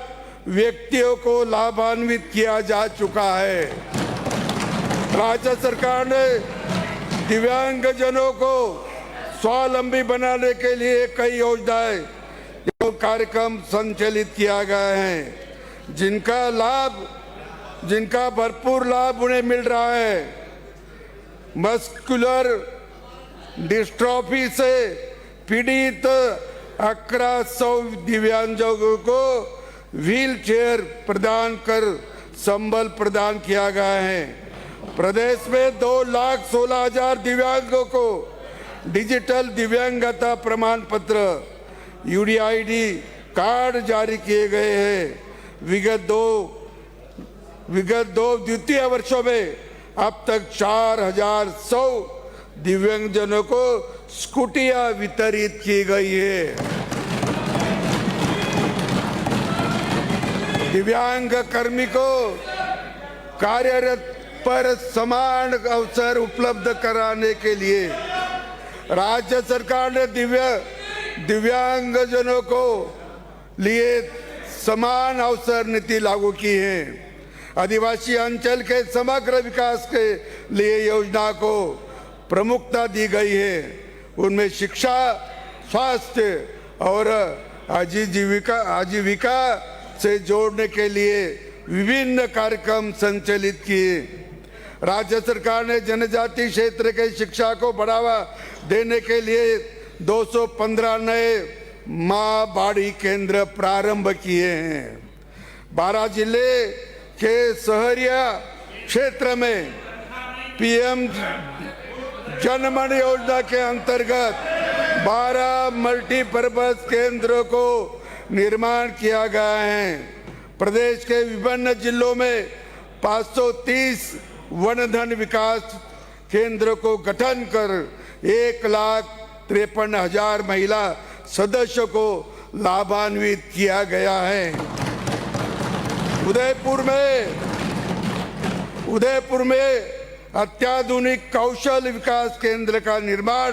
व्यक्तियों को लाभान्वित किया जा चुका है। राज्य सरकार ने दिव्यांगजनों को स्वावलंबी बनाने के लिए कई योजनाएं एवं कार्यक्रम संचालित किया गया है, जिनका भरपूर लाभ उन्हें मिल रहा है। मस्कुलर डिस्ट्रॉफी से पीड़ित 1100 दिव्यांगजनों को व्हील चेयर प्रदान कर संबल प्रदान किया गया है। प्रदेश में 2,16,000 दिव्यांगों को डिजिटल दिव्यांगता प्रमाण पत्र UDID कार्ड जारी किए गए हैं। विगत दो द्वितीय वर्षों में अब तक 4,100 दिव्यांगजनों को स्कूटियां वितरित की गई है। दिव्यांग कर्मी को कार्यरत पर समान अवसर उपलब्ध कराने के लिए राज्य सरकार ने दिव्यांगजनों को लिए समान अवसर नीति लागू की है। आदिवासी अंचल के समग्र विकास के लिए योजना को प्रमुखता दी गई है। उनमें शिक्षा, स्वास्थ्य और आजीविका से जोड़ने के लिए विभिन्न कार्यक्रम संचालित किए। राज्य सरकार ने जनजाति क्षेत्र के शिक्षा को बढ़ावा देने के लिए 215 नए माँ बाड़ी केंद्र प्रारंभ किए हैं। 12 जिले के शहरिया क्षेत्र में PM जनमन योजना के अंतर्गत 12 मल्टीपर्पज केंद्रों को निर्माण किया गया है। प्रदेश के विभिन्न जिलों में 530 वनधन विकास केंद्रों को गठन कर 1,53,000 महिला सदस्यों को लाभान्वित किया गया है। उदयपुर में अत्याधुनिक कौशल विकास केंद्र का निर्माण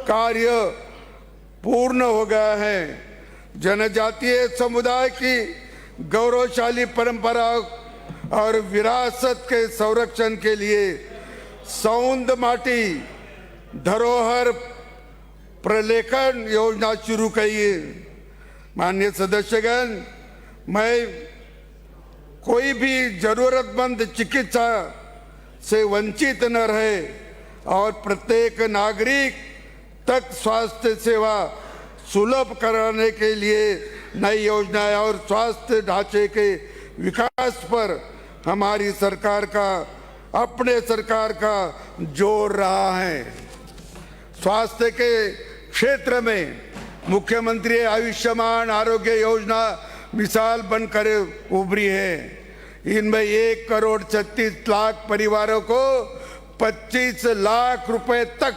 कार्य पूर्ण हो गया है। जनजातीय समुदाय की गौरवशाली परंपरा और विरासत के संरक्षण के लिए सौंद माटी धरोहर प्रलेखन योजना शुरू की है। माननीय सदस्यगण, मैं कोई भी जरूरतमंद चिकित्सा से वंचित न रहे और प्रत्येक नागरिक तक स्वास्थ्य सेवा सुलभ कराने के लिए नई योजनाएं और स्वास्थ्य ढांचे के विकास पर हमारी सरकार का जोर रहा है। स्वास्थ्य के क्षेत्र में मुख्यमंत्री आयुष्मान आरोग्य योजना मिसाल बनकर उभरी है। इनमें 1,36,00,000 परिवारों को 25 लाख रुपए तक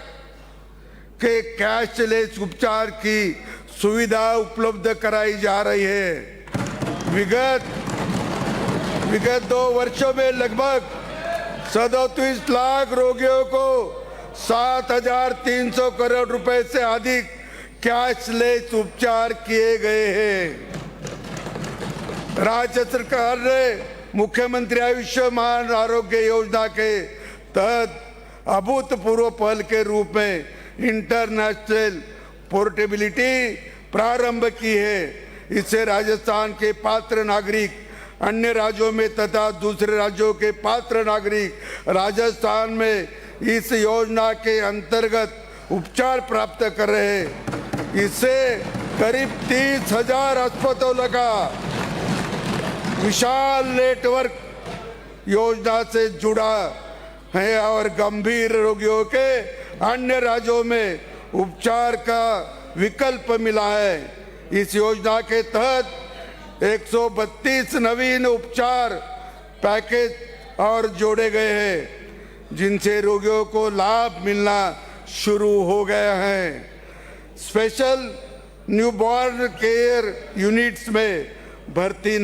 के कैशलेस उपचार की सुविधा उपलब्ध कराई जा रही है। विगत 2 वर्षों में लगभग 37 लाख रोगियों को 7,300 करोड़ रुपए से अधिक कैशलेस उपचार किए गए हैं। राज्य सरकार ने मुख्यमंत्री आयुष्मान आरोग्य योजना के तहत अभूतपूर्व पहल के रूप में इंटरनेशनल पोर्टेबिलिटी प्रारंभ की है। इससे राजस्थान के पात्र नागरिक अन्य राज्यों में तथा दूसरे राज्यों के पात्र नागरिक राजस्थान में इस योजना के अंतर्गत उपचार प्राप्त कर रहे हैं। इससे करीब 30,000 अस्पतालों का विशाल नेटवर्क योजना से जुड़ा है और गंभीर रोगियों के अन्य राज्यों में उपचार का विकल्प मिला है। इस योजना के तहत 132 नवीन उपचार पैकेज और जोड़े गए हैं, जिनसे रोगियों को लाभ मिलना शुरू हो गया है। स्पेशल न्यूबॉर्न केयर यूनिट्स में भर्ती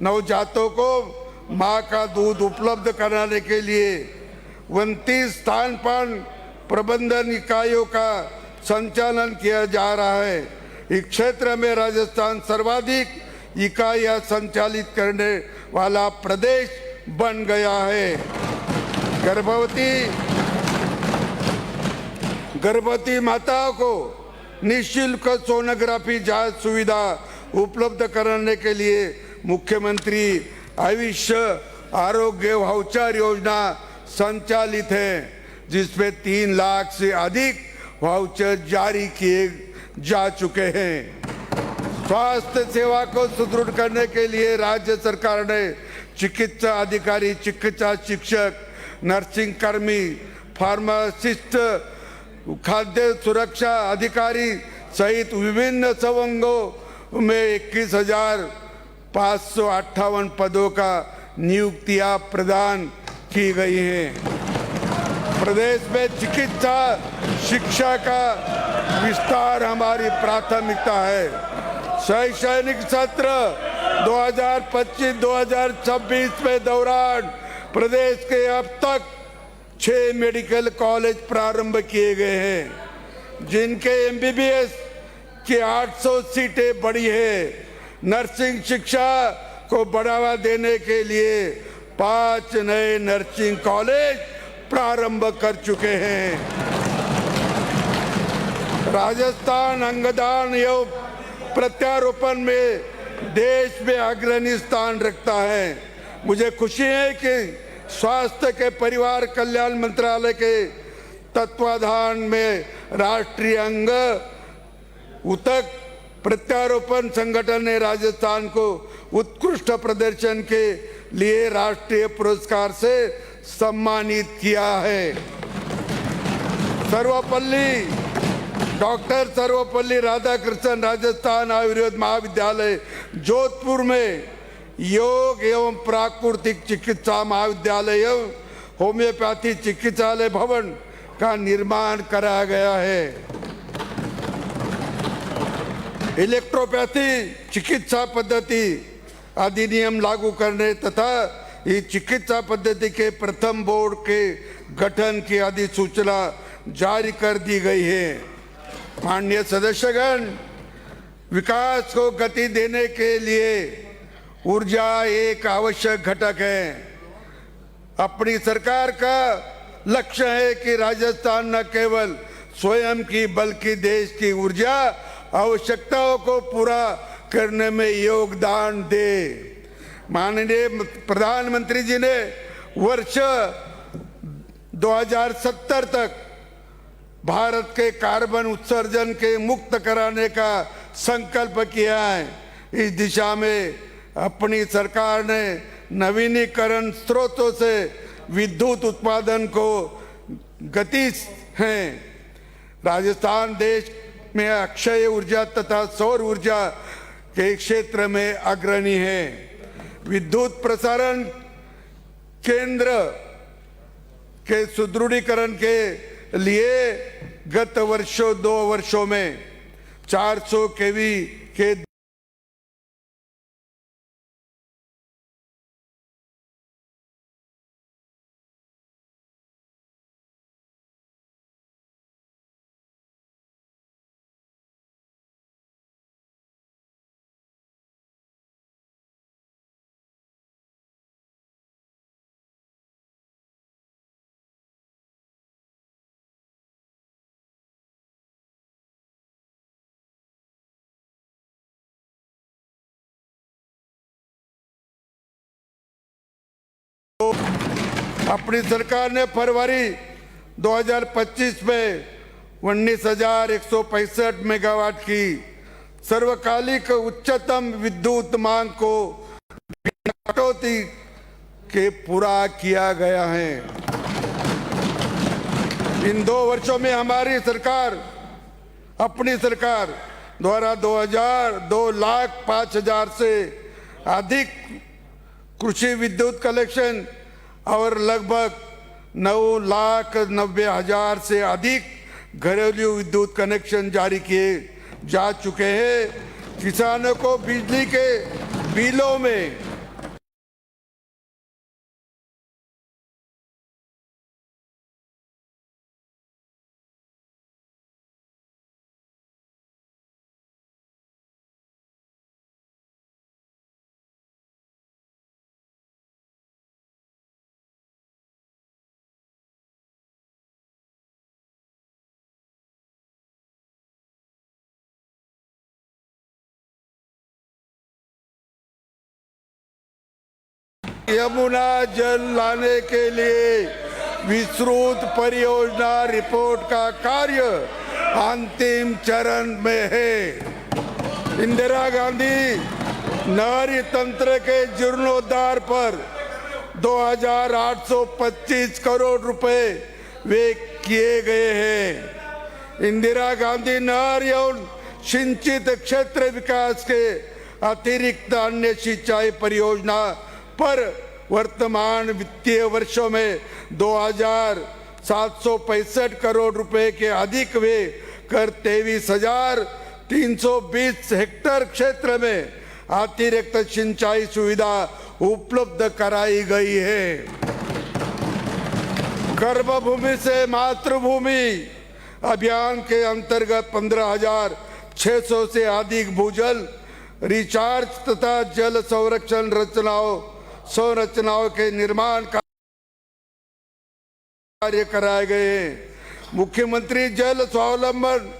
नवजातों को मां का दूध उपलब्ध कराने के लिए 29 स्तनपान प्रबंधन इकाइयों का संचालन किया जा रहा है। इस क्षेत्र में राजस्थान सर्वाधिक इकाइयां संचालित करने वाला प्रदेश बन गया है। गर्भवती माताओं को निःशुल्क सोनोग्राफी जांच सुविधा उपलब्ध कराने के लिए मुख्यमंत्री आयुष्य आरोग्य वाउचर योजना संचालित है, जिसमें 3 लाख से अधिक वाउचर जारी किए जा चुके हैं। स्वास्थ्य सेवा को सुदृढ़ करने के लिए राज्य सरकार ने चिकित्सा अधिकारी, चिकित्सा शिक्षक, नर्सिंग कर्मी, फार्मासिस्ट, खाद्य सुरक्षा अधिकारी सहित विभिन्न संवर्गों में 21,558 पदों का नियुक्तियां प्रदान की गई हैं। प्रदेश में चिकित्सा शिक्षा का विस्तार हमारी प्राथमिकता है। शैक्षणिक सत्र 2025-2026 में दौरान प्रदेश के अब तक 6 मेडिकल कॉलेज प्रारंभ किए गए हैं, जिनके MBBS की 800 सीटें बढ़ी है। नर्सिंग शिक्षा को बढ़ावा देने के लिए 5 नए नर्सिंग कॉलेज प्रारंभ कर चुके हैं। राजस्थान अंगदान एवं प्रत्यारोपण में देश में अग्रणी स्थान रखता है। मुझे खुशी है कि स्वास्थ्य के परिवार कल्याण मंत्रालय के तत्वाधान में राष्ट्रीय अंग ऊतक प्रत्यारोपण संगठन ने राजस्थान को उत्कृष्ट प्रदर्शन के लिए राष्ट्रीय पुरस्कार से सम्मानित किया है। डॉक्टर सर्वपल्ली राधाकृष्णन राजस्थान आयुर्वेद महाविद्यालय जोधपुर में योग एवं प्राकृतिक चिकित्सा महाविद्यालय एवं होम्योपैथी चिकित्सालय भवन का निर्माण कराया गया है। इलेक्ट्रोपैथी चिकित्सा पद्धति अधिनियम लागू करने तथा इस चिकित्सा पद्धति के प्रथम बोर्ड के गठन की अधिसूचना जारी कर दी गई है। माननीय सदस्यगण, विकास को गति देने के लिए ऊर्जा एक आवश्यक घटक है। अपनी सरकार का लक्ष्य है कि राजस्थान न केवल स्वयं की बल्कि देश की ऊर्जा आवश्यकताओं को पूरा करने में योगदान दे। माननीय प्रधानमंत्री जी ने वर्ष 2070 तक भारत के कार्बन उत्सर्जन के मुक्त कराने का संकल्प किया है। इस दिशा में अपनी सरकार ने नवीनीकरण स्रोतों से विद्युत उत्पादन को गति है। राजस्थान देश में अक्षय ऊर्जा तथा सौर ऊर्जा के क्षेत्र में अग्रणी है। विद्युत प्रसारण केंद्र के सुदृढ़ीकरण के लिए गत 2 वर्षों में 400 केवी के अपनी सरकार ने फरवरी 2025 में 19,165 मेगावाट की सर्वकालिक उच्चतम विद्युत मांग को कटौती के पूरा किया गया है। इन 2 वर्षों में हमारी सरकार अपनी सरकार द्वारा 2,05,000 से अधिक कृषि विद्युत कनेक्शन और लगभग 9,90,000 से अधिक घरेलू विद्युत कनेक्शन जारी किए जा चुके हैं। किसानों को बिजली के बिलों में यमुना जल लाने के लिए विस्तृत परियोजना रिपोर्ट का कार्य अंतिम चरण में है। इंदिरा गांधी नहरी तंत्र के जीर्णोद्धार पर 2,825 करोड़ रुपए व्यय किए गए हैं। इंदिरा गांधी नहर एवं सिंचित क्षेत्र विकास के अतिरिक्त अन्य सिंचाई परियोजना पर वर्तमान वित्तीय वर्षों में 2,765 करोड़ रुपए के अधिक व्यय कर 23,320 हेक्टेयर क्षेत्र में अतिरिक्त सिंचाई सुविधा उपलब्ध कराई गई है। गर्भभूमि से मातृभूमि अभियान के अंतर्गत 15,600 से अधिक भूजल रिचार्ज तथा जल संरक्षण संरचनाओं के निर्माण कार्य कराए गए हैं। मुख्यमंत्री जल स्वावलंबन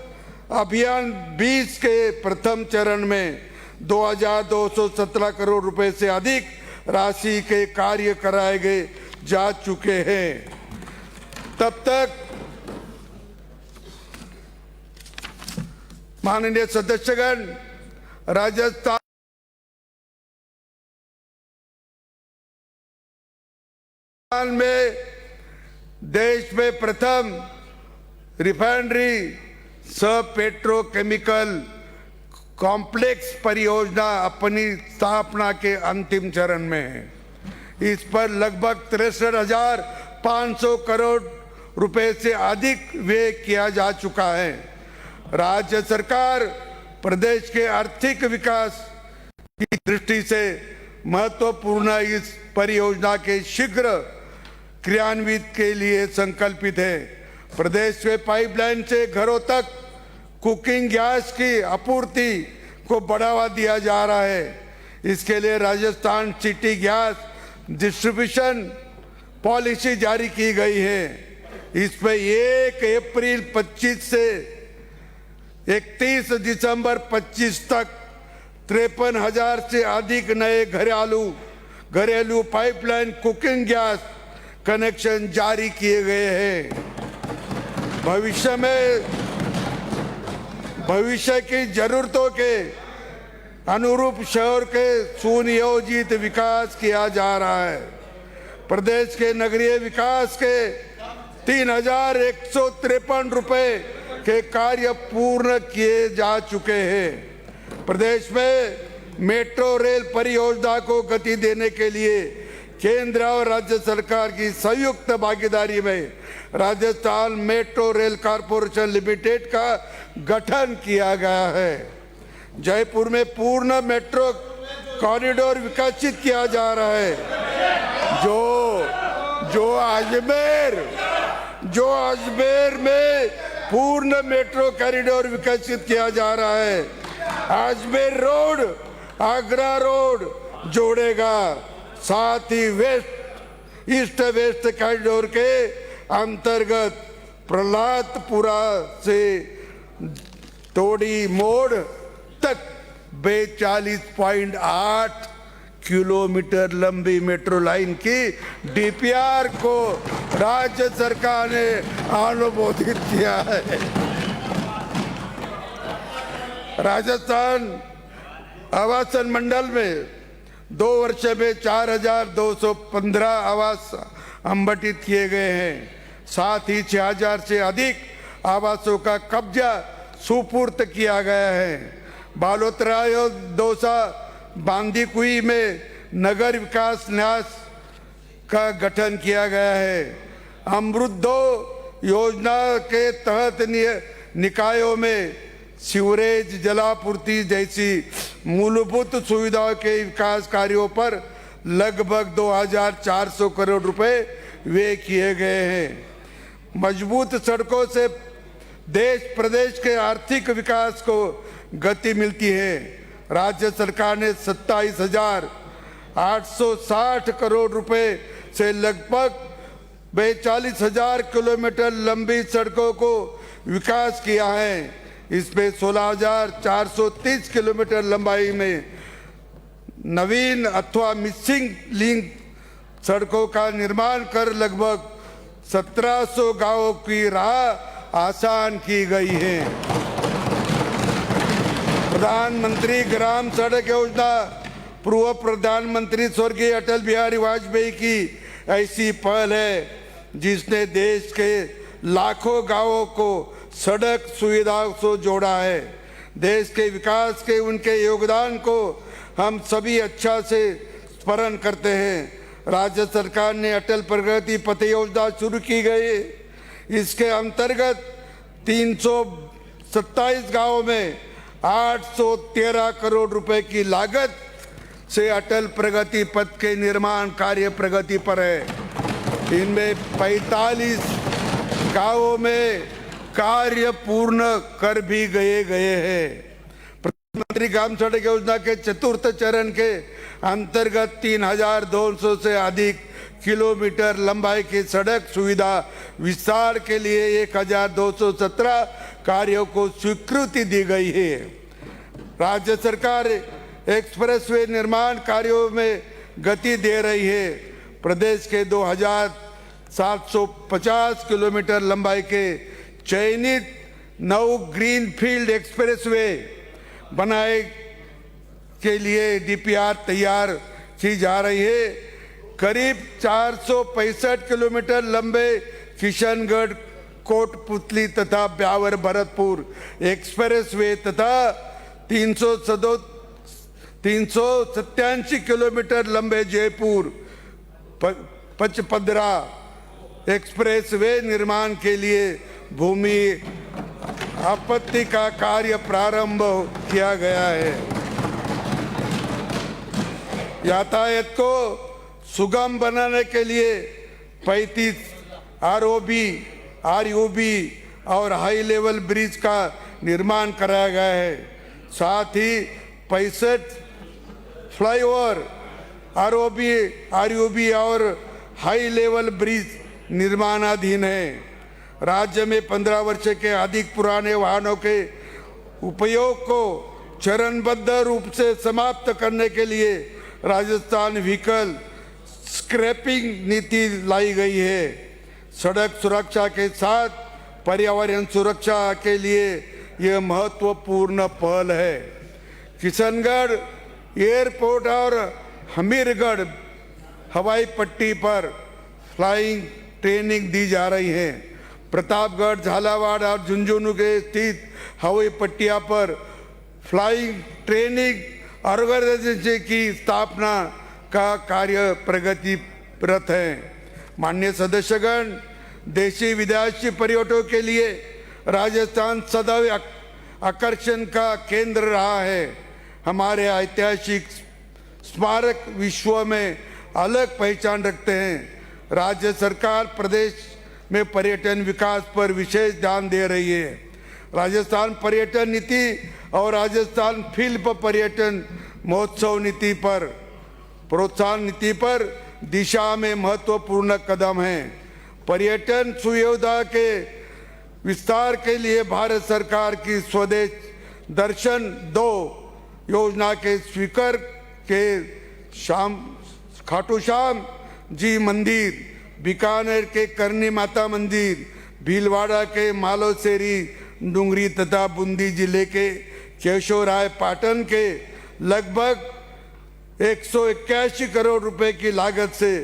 अभियान 20 के प्रथम चरण में 2,217 करोड़ रुपए से अधिक राशि के कार्य कराए गए जा चुके हैं। तब तक माननीय सदस्यगण, राजस्थान में देश में प्रथम रिफाइनरी सब पेट्रोकेमिकल कॉम्प्लेक्स परियोजना अपनी स्थापना के अंतिम चरण में है। इस पर लगभग 63,500 करोड़ रुपए से अधिक व्यय किया जा चुका है। राज्य सरकार प्रदेश के आर्थिक विकास की दृष्टि से महत्वपूर्ण इस परियोजना के शीघ्र क्रियान्वित के लिए संकल्पित है। प्रदेश में पाइपलाइन से घरों तक कुकिंग गैस की आपूर्ति को बढ़ावा दिया जा रहा है। इसके लिए Rajasthan city gas distribution policy जारी की गई है। इसमें 1 अप्रैल 25 से 31 दिसंबर 25 तक 53,000 से अधिक नए घरेलू पाइपलाइन कुकिंग गैस कनेक्शन जारी किए गए हैं। भविष्य की जरूरतों के अनुरूप शहर के सुनियोजित विकास किया जा रहा है। प्रदेश के नगरीय विकास के 3,153 रुपए के कार्य पूर्ण किए जा चुके हैं। प्रदेश में मेट्रो रेल परियोजना को गति देने के लिए केंद्र और राज्य सरकार की संयुक्त भागीदारी में Rajasthan metro rail corporation limited का गठन किया गया है। जयपुर में पूर्ण मेट्रो कॉरिडोर विकसित किया जा रहा है, जो अजमेर में पूर्ण मेट्रो कॉरिडोर विकसित किया जा रहा है। अजमेर रोड आगरा रोड जोड़ेगा, साथ ही ईस्ट वेस्ट कॉरिडोर के अंतर्गत प्रहलादपुरा से तोड़ी मोड़ तक 42.8 किलोमीटर लंबी मेट्रो लाइन की डीपीआर को राज्य सरकार ने अनुमोदित किया है। राजस्थान आवासन मंडल में 2 वर्ष में 4,215 आवास आवंटित किए गए हैं। साथ ही 6,000 से अधिक आवासों का कब्जा सुपुर्द किया गया है। बालोतरा और दौसा बांदीकुई में नगर विकास न्यास का गठन किया गया है। अमृत 2 योजना के तहत निकायों में सीवरेज जलापूर्ति जैसी मूलभूत सुविधाओं के विकास कार्यों पर लगभग 2,400 करोड़ रुपए व्यय किए गए हैं। मजबूत सड़कों से देश प्रदेश के आर्थिक विकास को गति मिलती है। राज्य सरकार ने 27,860 करोड़ रुपए से लगभग 42,000 किलोमीटर लंबी सड़कों को विकास किया है। इसमें 16,430 किलोमीटर लंबाई में नवीन अथवा मिसिंग लिंक सड़कों का निर्माण कर लगभग 1,700 गांवों की राह आसान की गई है। प्रधानमंत्री ग्राम सड़क योजना पूर्व प्रधानमंत्री स्वर्गीय अटल बिहारी वाजपेयी की ऐसी पहल है जिसने देश के लाखों गांवों को सड़क सुविधाओं से जोड़ा है। देश के विकास के उनके योगदान को हम सभी अच्छा से स्मरण करते हैं। राज्य सरकार ने अटल प्रगति पथ योजना शुरू की गई। इसके अंतर्गत 327 गांवों में 813 करोड़ रुपए की लागत से अटल प्रगति पथ के निर्माण कार्य प्रगति पर है। इनमें 45 गांवों में कार्य पूर्ण कर भी गए हैं। प्रधानमंत्री ग्राम सड़क योजना के चतुर्थ चरण के अंतर्गत 3,200 से अधिक किलोमीटर लंबाई की सड़क सुविधा विस्तार के लिए 1,217 कार्यों को स्वीकृति दी गई है। राज्य सरकार एक्सप्रेसवे निर्माण कार्यों में गति दे रही है। प्रदेश के 2,750 किलोमीटर लंबाई के चयनित 9 ग्रीनफील्ड एक्सप्रेसवे बनाए के लिए डीपीआर तैयार की जा रही है। करीब 465 किलोमीटर लंबे किशनगढ़ कोटपुतली तथा ब्यावर भरतपुर एक्सप्रेसवे तथा 387 किलोमीटर लंबे जयपुर पचपदरा एक्सप्रेसवे निर्माण के लिए भूमि आपत्ति का कार्य प्रारंभ किया गया है। यातायात को सुगम बनाने के लिए 35 आरओबी, आरयूबी और हाई लेवल ब्रिज का निर्माण कराया गया है। साथ ही 65 फ्लाईओवर, आरओबी, आरयूबी और हाई लेवल ब्रिज निर्माणाधीन है। राज्य में 15 वर्ष के अधिक पुराने वाहनों के उपयोग को चरणबद्ध रूप से समाप्त करने के लिए राजस्थान व्हीकल स्क्रैपिंग नीति लाई गई है। सड़क सुरक्षा के साथ पर्यावरण सुरक्षा के लिए यह महत्वपूर्ण पहल है। किशनगढ़ एयरपोर्ट और हमीरगढ़ हवाई पट्टी पर फ्लाइंग ट्रेनिंग दी जा रही है। प्रतापगढ़, झालावाड़ और झुंझुनू के स्थित हवाई पट्टिया पर फ्लाइंग ट्रेनिंग ऑर्गेनाइजेशन की स्थापना का कार्य प्रगतिरत है। माननीय सदस्यगण, देशी विदेशी पर्यटकों के लिए राजस्थान सदैव आकर्षण का केंद्र रहा है। हमारे ऐतिहासिक स्मारक विश्व में अलग पहचान रखते हैं। राज्य सरकार प्रदेश में पर्यटन विकास पर विशेष ध्यान दे रही है। राजस्थान पर्यटन नीति और राजस्थान फिल्म पर्यटन महोत्सव नीति पर प्रोत्साहन नीति पर दिशा में महत्वपूर्ण कदम है। पर्यटन सुविधा के विस्तार के लिए भारत सरकार की स्वदेश दर्शन 2 योजना के स्वीकार के खाटू श्याम जी मंदिर, बीकानेर के करनी माता मंदिर, भीलवाड़ा के मालोसेरी डूंगरी तथा बूंदी जिले के केशवराय पाटन के लगभग 181 करोड़ रुपए की लागत से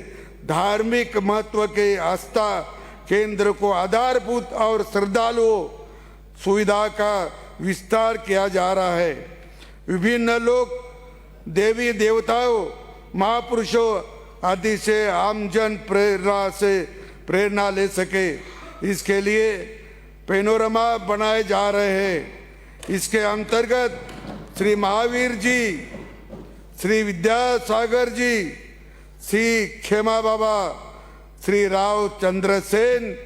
धार्मिक महत्व के आस्था केंद्र को आधारभूत और श्रद्धालुओं सुविधा का विस्तार किया जा रहा है। विभिन्न लोग देवी देवताओं, महापुरुषों आदि से आमजन प्रेरणा ले सके, इसके लिए पेनोरमा बनाए जा रहे हैं। इसके अंतर्गत श्री महावीर जी, श्री विद्यासागर जी, श्री खेमा बाबा, श्री राव चंद्रसेन,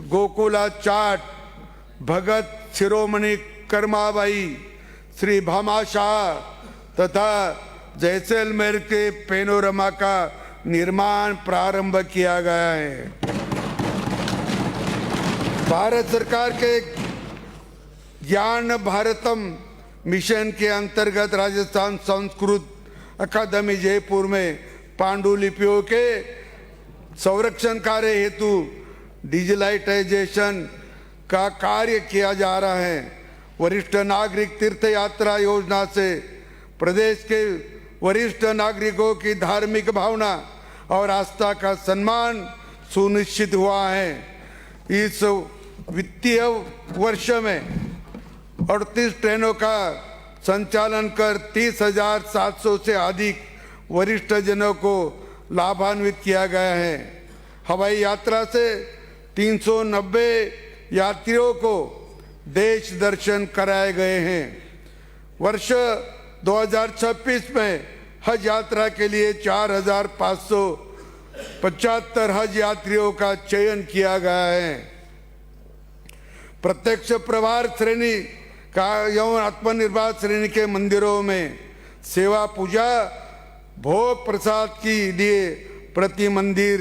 गोकुलाचार्य, भगत शिरोमणि कर्माबाई, श्री भामा शाह तथा जैसलमेर के पेनोरमा का निर्माण प्रारंभ किया गया है। भारत सरकार के ज्ञान भारतम मिशन के अंतर्गत राजस्थान संस्कृत अकादमी जयपुर में पांडुलिपियों के संरक्षण कार्य हेतु डिजिटलाइजेशन का कार्य किया जा रहा है। वरिष्ठ नागरिक तीर्थ यात्रा योजना से प्रदेश के वरिष्ठ नागरिकों की धार्मिक भावना और आस्था का सम्मान सुनिश्चित हुआ है। इस वित्तीय वर्ष में 38 ट्रेनों का संचालन कर 30,700 से अधिक वरिष्ठ जनों को लाभान्वित किया गया है। हवाई यात्रा से 390 यात्रियों को देश दर्शन कराए गए हैं। वर्ष 2026 में हज यात्रा के लिए 4,575 हज यात्रियों का चयन किया गया है। प्रत्यक्ष प्रभार श्रेणी का एवं आत्मनिर्भर श्रेणी के मंदिरों में सेवा पूजा भोग प्रसाद के लिए प्रति मंदिर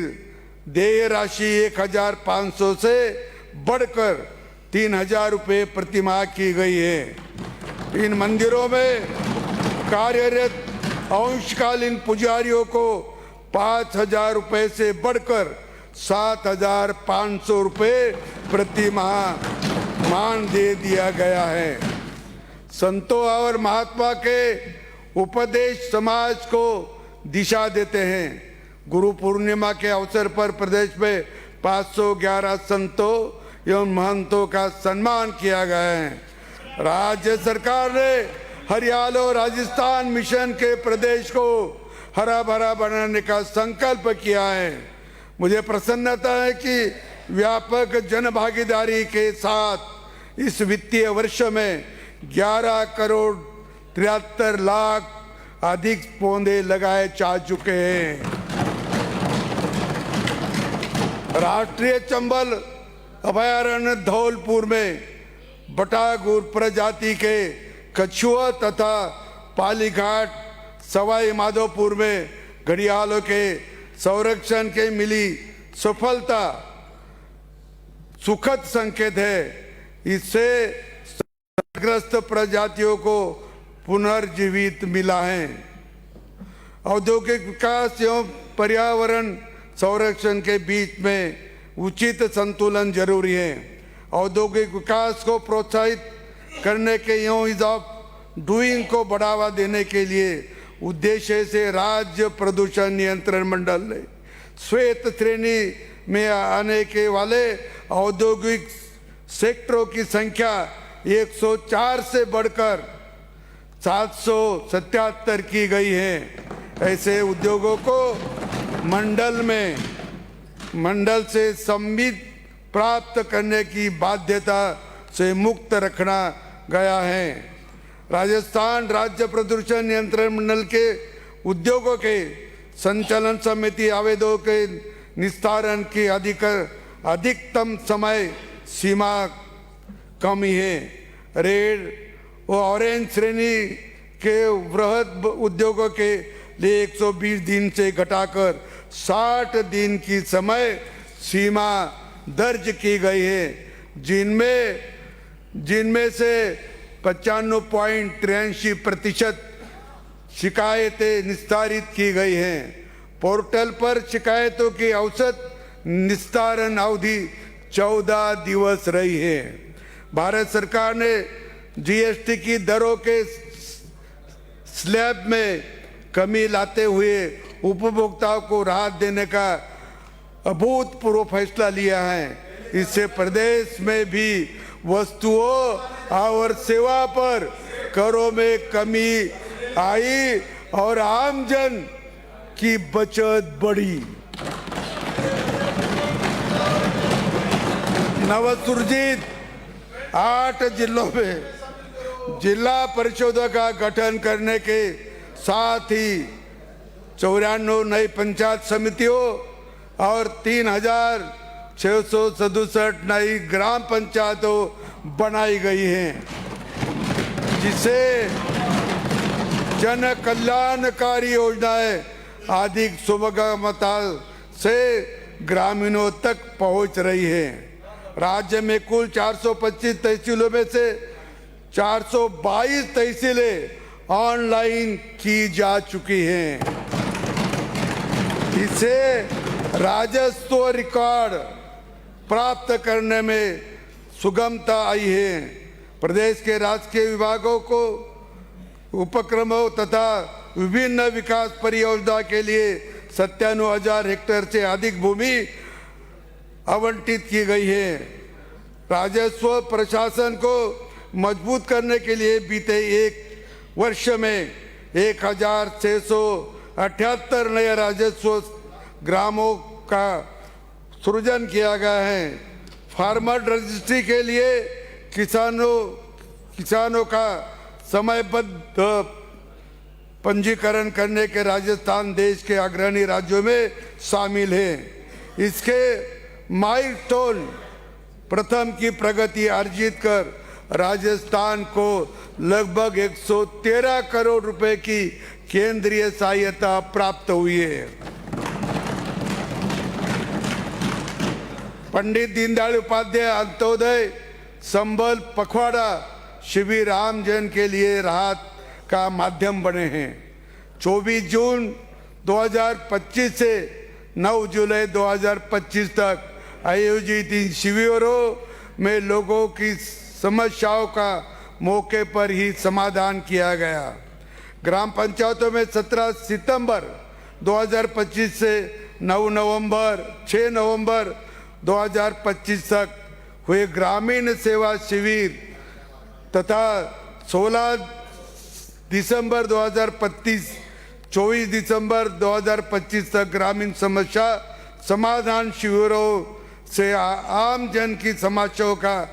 देय राशि 1,500 से बढ़कर 3,000 रुपये प्रति माह की गई है। इन मंदिरों में कार्यरत अंशकालीन पुजारियों को 5,000 रुपये से बढ़कर 7,500 रुपये प्रति माह मान दे दिया गया है। संतों और महात्मा के उपदेश समाज को दिशा देते हैं। गुरु पूर्णिमा के अवसर पर प्रदेश में 511 संतों एवं महंतों का सम्मान किया गया है। राज्य सरकार ने हरियाणा और राजस्थान मिशन के प्रदेश को हरा भरा बनाने का संकल्प किया है। मुझे प्रसन्नता है कि व्यापक जन भागीदारी के साथ इस वित्तीय वर्ष में 11 करोड़ 73 लाख अधिक पौधे लगाए जा चुके हैं। राष्ट्रीय चंबल अभयारण्य धौलपुर में बटागुर प्रजाति के कछुआ तथा पालीघाट सवाई माधोपुर में घड़ियालों के संरक्षण के मिली सफलता सुखद संकेत है। इससे ग्रस्त प्रजातियों को पुनर्जीवित मिला है। औद्योगिक विकास एवं पर्यावरण संरक्षण के बीच में उचित संतुलन जरूरी है। औद्योगिक विकास को प्रोत्साहित करने के एवं ईज ऑफ डूइंग को बढ़ावा देने के लिए उद्देश्य से राज्य प्रदूषण नियंत्रण मंडल ने श्वेत श्रेणी में आने के वाले औद्योगिक सेक्टरों की संख्या 104 से बढ़कर 777 की गई है। ऐसे उद्योगों को मंडल से सम्मित प्राप्त करने की बाध्यता से मुक्त रखना गया है। राजस्थान राज्य प्रदूषण नियंत्रण मंडल के उद्योगों के संचालन समिति आवेदकों के निस्तारण की अधिकतम समय सीमा कम ही है। रेड और ऑरेंज श्रेणी के वृहद उद्योगों के लिए 120 दिन से घटाकर 60 दिन की समय सीमा दर्ज की गई है, जिनमें से 95.83% शिकायतें निस्तारित की गई हैं। पोर्टल पर शिकायतों की औसत निस्तारण अवधि 14 दिवस रही है। भारत सरकार ने जीएसटी की दरों के स्लैब में कमी लाते हुए उपभोक्ताओं को राहत देने का अभूतपूर्व फैसला लिया है। इससे प्रदेश में भी वस्तुओं और सेवा पर करों में कमी आई और आमजन की बचत बढ़ी। नवसृजित 8 जिलों में जिला परिषदों का गठन करने के साथ ही 94 नई पंचायत समितियों और 3667 नई ग्राम पंचायतों बनाई गई हैं, जिससे जन कल्याणकारी योजनाएं अधिक सुगमता से ग्रामीणों तक पहुंच रही है। राज्य में कुल 425 तहसीलों में से 422 तहसीलें ऑनलाइन की जा चुकी हैं। इससे राजस्व रिकॉर्ड प्राप्त करने में सुगमता आई है। प्रदेश के राजकीय विभागों को उपक्रमों तथा विभिन्न विकास परियोजना के लिए 97,000 हेक्टेयर से अधिक भूमि आवंटित की गई है। राजस्व प्रशासन को मजबूत करने के लिए बीते एक वर्ष में 1678 नए राजस्व ग्रामों का सृजन किया गया है। फार्मर रजिस्ट्री के लिए किसानों का समयबद्ध पंजीकरण करने के राजस्थान देश के अग्रणी राज्यों में शामिल है। इसके माइलस्टोन प्रथम की प्रगति अर्जित कर राजस्थान को लगभग 113 करोड़ रुपए की केंद्रीय सहायता प्राप्त हुई है। पंडित दीनदयाल उपाध्याय अंत्योदय संबल पखवाड़ा शिविर आम जन के लिए राहत का माध्यम बने हैं। 24 जून 2025 से 9 जुलाई 2025 तक आयोजित इन शिविरों में लोगों की समस्याओं का मौके पर ही समाधान किया गया। ग्राम पंचायतों में 17 सितंबर 2025 से 6 नवंबर 2025 तक हुए ग्रामीण सेवा शिविर तथा 16 दिसंबर 2025 24 दिसंबर 2025 तक ग्रामीण समस्या समाधान शिविरों से आम जन की समस्याओं का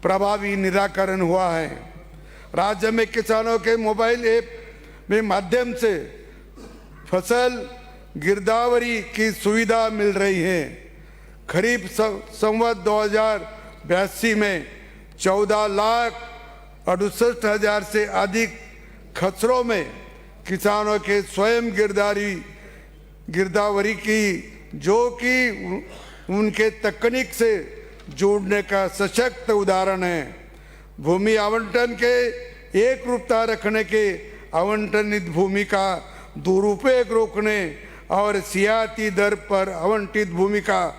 प्रभावी निराकरण हुआ है। राज्य में किसानों के मोबाइल ऐप में माध्यम से फसल गिरदावरी की सुविधा मिल रही है। खरीफ संवत 2082 में 14,68,000 से अधिक खसरों में किसानों के स्वयं गिरदावरी की, जो कि उनके तकनीक से जोड़ने का सशक्त उदाहरण है। भूमि आवंटन के एक रूपता रखने के, आवंटनित भूमि का दुरुपयोग रोकने और सियाती दर पर आवंटित भूमि का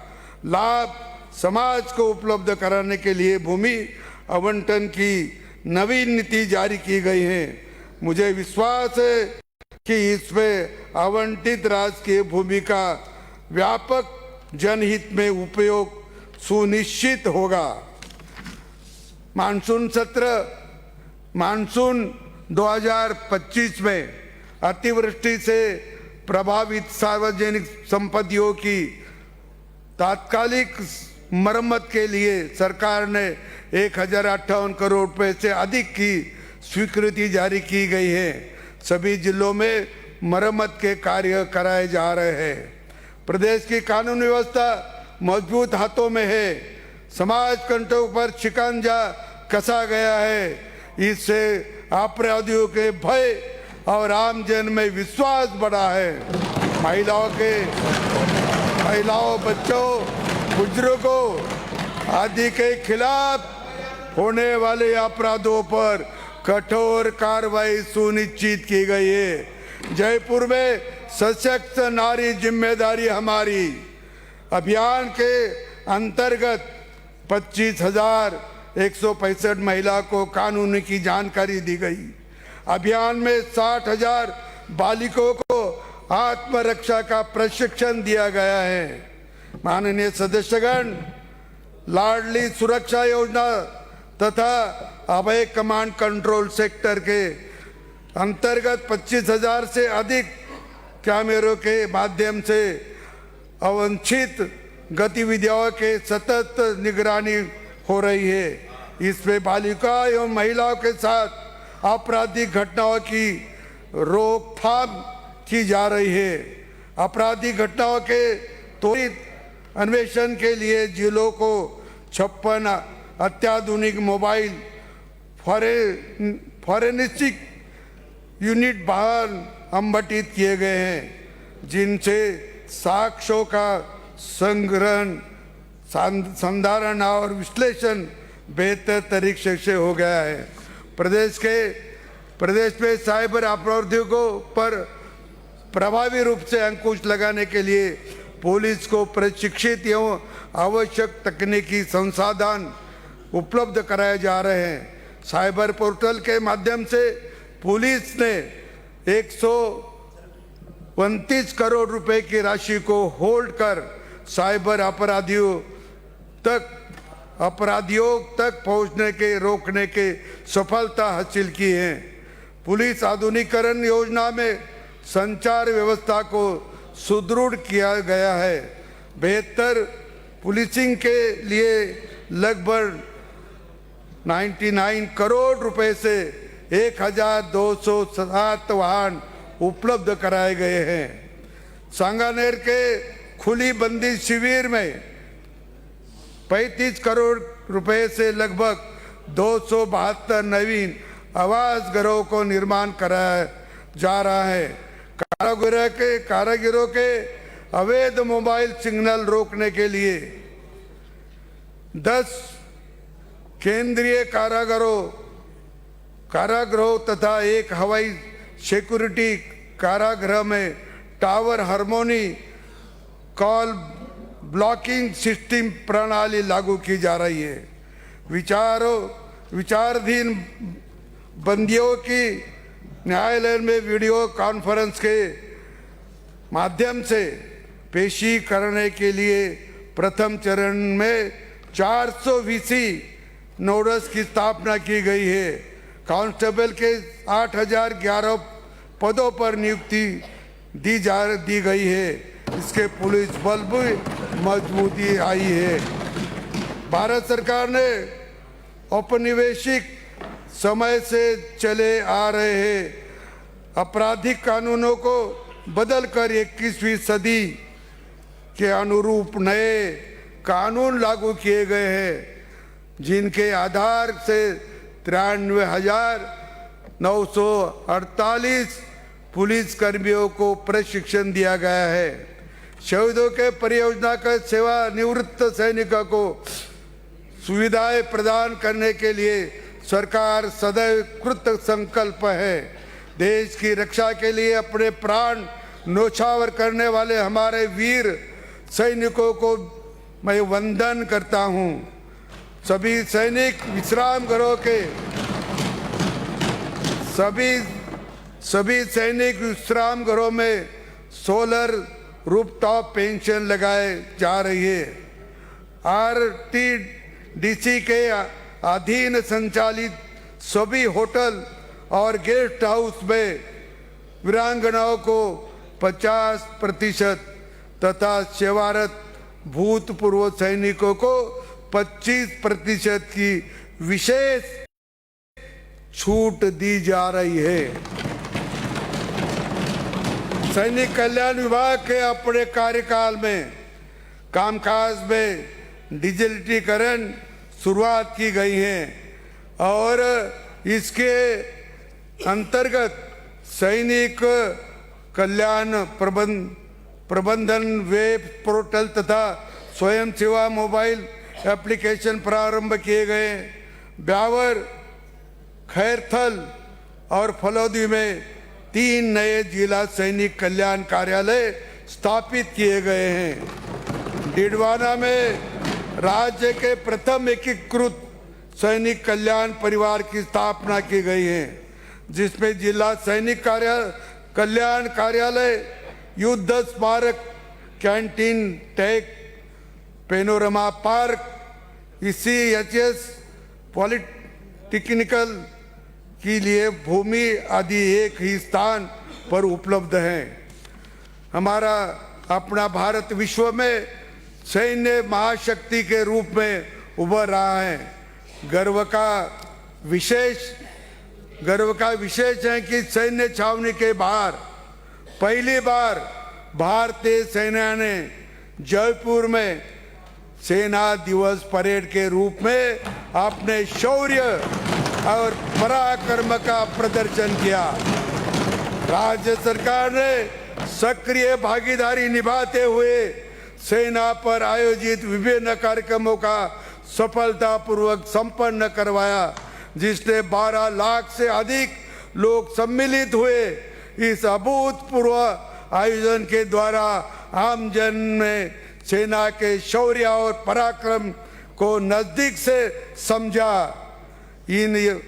लाभ समाज को उपलब्ध कराने के लिए भूमि आवंटन की नवीन नीति जारी की गई है। मुझे विश्वास है कि इसमें आवंटित राजकीय भूमि का व्यापक जनहित में उपयोग सुनिश्चित होगा। मानसून 2025 में अतिवृष्टि से प्रभावित सार्वजनिक संपत्तियों की तात्कालिक मरम्मत के लिए सरकार ने 1058 करोड़ रुपए से अधिक की स्वीकृति जारी की गई है। सभी जिलों में मरम्मत के कार्य कराए जा रहे हैं। प्रदेश की कानून व्यवस्था मजबूत हाथों में है। समाज कंटकों पर शिकंजा कसा गया है। इससे अपराधियों के भय और आम जन में विश्वास बढ़ा है। महिलाओं, बच्चों, बुजुर्गों आदि के खिलाफ होने वाले अपराधों पर कठोर कार्रवाई सुनिश्चित की गई है। जयपुर में सशक्त नारी जिम्मेदारी हमारी अभियान के अंतर्गत 25,165 महिला को कानून की जानकारी दी गई। अभियान में 60,000 बालिकाओं को आत्मरक्षा का प्रशिक्षण दिया गया है। माननीय सदस्यगण, लाडली सुरक्षा योजना तथा अभय कमांड कंट्रोल सेक्टर के अंतर्गत 25,000 से अधिक कैमरों के माध्यम से अवांछित गतिविधियों के सतत निगरानी हो रही है। इसमें बालिका एवं महिलाओं के साथ आपराधिक घटनाओं की रोकथाम की जा रही है। आपराधिक घटनाओं के त्वरित अन्वेषण के लिए जिलों को 56 अत्याधुनिक मोबाइल फॉरेंसिक यूनिट बाहर आवंटित किए गए हैं, जिनसे साक्ष्यों का संग्रहण, संधारण और विश्लेषण बेहतर तरीके से हो गया है। प्रदेश में साइबर अपराधियों पर प्रभावी रूप से अंकुश लगाने के लिए पुलिस को प्रशिक्षित एवं आवश्यक तकनीकी संसाधन उपलब्ध कराए जा रहे हैं। साइबर पोर्टल के माध्यम से पुलिस ने 129 करोड़ रुपए की राशि को होल्ड कर साइबर अपराधियों तक पहुंचने के रोकने के सफलता हासिल की है। पुलिस आधुनिकीकरण योजना में संचार व्यवस्था को सुदृढ़ किया गया है। बेहतर पुलिसिंग के लिए लगभग 99 करोड़ रुपए से 1,207 वाहन उपलब्ध कराए गए हैं। सांगानेर के खुली बंदी शिविर में 35 करोड़ रुपए से लगभग 272 नवीन आवास घरों को निर्माण कराया जा रहा है। कारागिरों के अवैध मोबाइल सिग्नल रोकने के लिए 10 केंद्रीय कारागृहों तथा एक हवाई सिक्योरिटी कारागृह में tower harmony call blocking system प्रणाली लागू की जा रही है। विचाराधीन बंदियों की न्यायालय में वीडियो कॉन्फ्रेंस के माध्यम से पेशी करने के लिए प्रथम चरण में 400 वीसी नोड्स की स्थापना की गई है। कांस्टेबल के 8,011 पदों पर नियुक्ति दी गई है। इसके पुलिस बल भी मजबूती आई है। भारत सरकार ने औपनिवेशिक समय से चले आ रहे आपराधिक कानूनों को बदलकर 21वीं सदी के अनुरूप नए कानून लागू किए गए हैं, जिनके आधार से 93,948 पुलिस कर्मियों को प्रशिक्षण दिया गया है। शहीदों के परियोजना के सेवानिवृत्त सैनिकों को सुविधाएं प्रदान करने के लिए सरकार सदैव कृत संकल्प है। देश की रक्षा के लिए अपने प्राण न्योछावर करने वाले हमारे वीर सैनिकों को मैं वंदन करता हूं। सभी सैनिक विश्राम गृहों के सभी सैनिक विश्राम घरों में सोलर रूफटॉप पेंशन लगाए जा रही है। आरटीडीसी के अधीन संचालित सभी होटल और गेस्ट हाउस में वीरांगनाओं को 50% तथा सेवारत भूतपूर्व सैनिकों को 25% की विशेष छूट दी जा रही है। सैनिक कल्याण विभाग के अपने कार्यकाल में कामकाज में डिजिटलीकरण शुरुआत की गई है और इसके अंतर्गत सैनिक कल्याण प्रबंधन वेब पोर्टल तथा स्वयं सेवा मोबाइल एप्लीकेशन प्रारंभ किए गए। ब्यावर, खैरथल और फलौदी में 3 नए जिला सैनिक कल्याण कार्यालय स्थापित किए गए हैं। डिडवाना में राज्य के प्रथम एकीकृत सैनिक कल्याण परिवार की स्थापना की गई है, जिसमें जिला सैनिक कल्याण कार्यालय, युद्ध स्मारक, कैंटीन, टेक, पेनोरमा पार्क, ECHS, पॉलिटेक्निकल के लिए भूमि आदि एक ही स्थान पर उपलब्ध हैं। हमारा अपना भारत विश्व में सैन्य महाशक्ति के रूप में उभर रहा है। गर्व का विशेष है कि सैन्य छावनी के बाहर पहली बार भारतीय सेना ने जयपुर में सेना दिवस परेड के रूप में अपने शौर्य और पराक्रम का प्रदर्शन किया। राज्य सरकार ने सक्रिय भागीदारी निभाते हुए सेना पर आयोजित विभिन्न कार्यक्रमों का सफलतापूर्वक संपन्न करवाया, जिसने 12 लाख से अधिक लोग सम्मिलित हुए। इस अभूतपूर्व आयोजन के द्वारा आम जन में सेना के शौर्य और पराक्रम को नजदीक से समझा। इन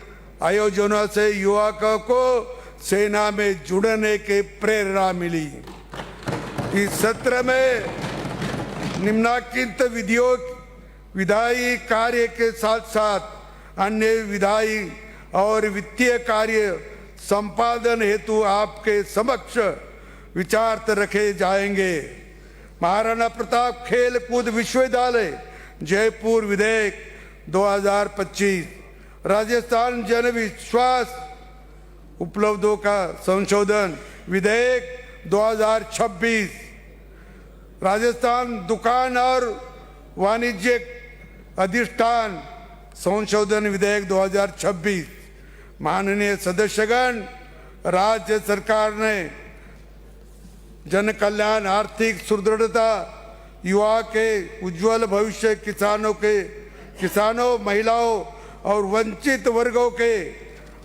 आयोजनों से युवकों को सेना में जुड़ने की प्रेरणा मिली। इस सत्र में निम्नलिखित विधायी कार्य के साथ साथ अन्य विधायी और वित्तीय कार्य संपादन हेतु आपके समक्ष विचार रखे जाएंगे। महाराणा प्रताप खेल कूद विश्वविद्यालय जयपुर विधेयक 2025, राजस्थान जन विश्वास उपलब्धों का संशोधन विधेयक 2026, राजस्थान दुकान और वाणिज्यिक अधिष्ठान संशोधन विधेयक 2026। माननीय सदस्यगण, राज्य सरकार ने जन कल्याण, आर्थिक सुदृढ़ता, युवा के उज्जवल भविष्य, किसानों, महिलाओं और वंचित वर्गों के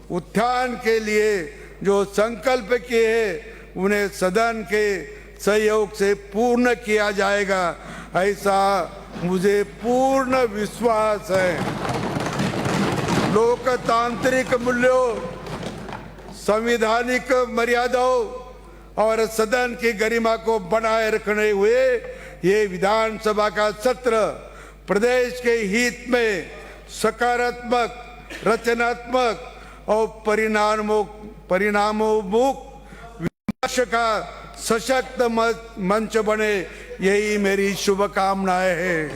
उत्थान के लिए जो संकल्प किए हैं उन्हें सदन के सहयोग से पूर्ण किया जाएगा, ऐसा मुझे पूर्ण विश्वास है। लोकतांत्रिक मूल्यों, संवैधानिक मर्यादाओं और सदन की गरिमा को बनाए रखने हुए ये विधानसभा का सत्र प्रदेश के हित में सकारात्मक, रचनात्मक और परिणामोन्मुख विमर्श का सशक्त मंच बने, यही मेरी शुभकामनाएं हैं।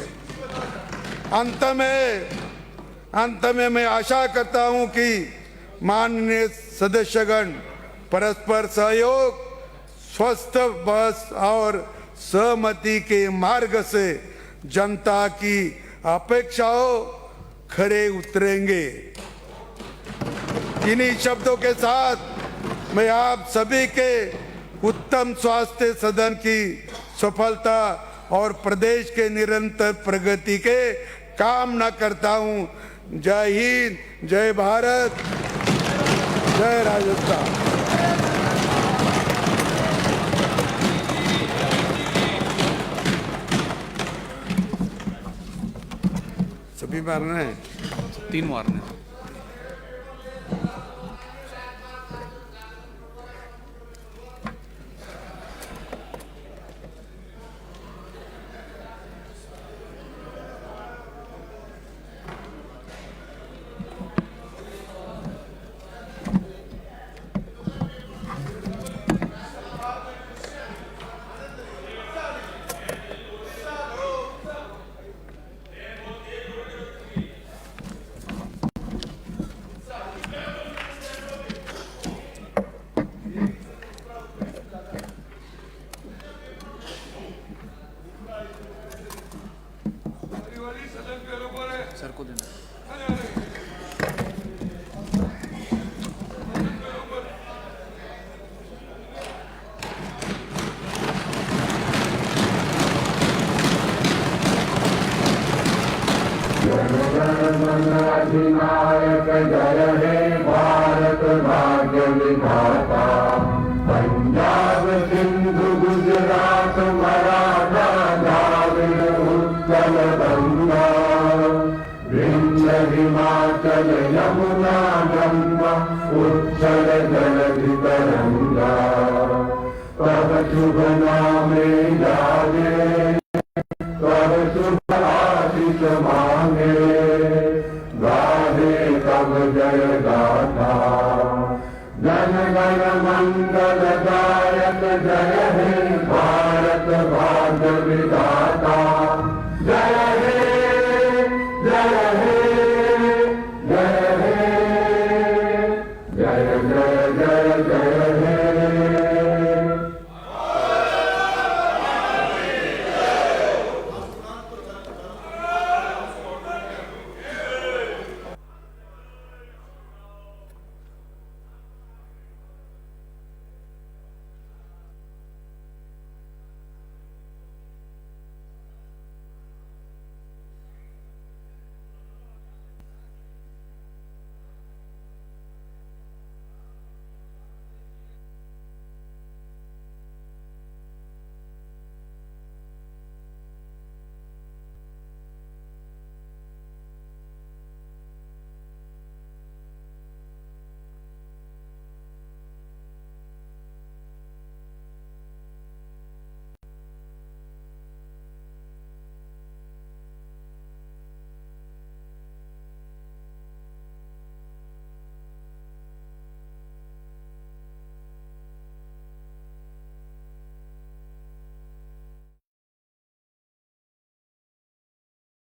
अंत में मैं आशा करता हूं कि माननीय सदस्यगण परस्पर सहयोग, स्वस्थ बस और सहमति के मार्ग से जनता की अपेक्षाओं खरे उतरेंगे। इन्हीं शब्दों के साथ मैं आप सभी के उत्तम स्वास्थ्य सदन की सफलता और प्रदेश के निरंतर प्रगति के कामना करता हूं। जय हिंद, जय भारत, जय राजस्थान। सभी मारना है, 3 मारने हैं। सर को देना। अधिनायक जय हे भारत भाग्य विधाता। पंजाब सिंधु गुजरात मराठा द्राविड़ उत्कल गंगा, विंध्य हिमाचल यमुना गंगा, उच्छल जलधि तरंगा। तब शुभ नामे जागे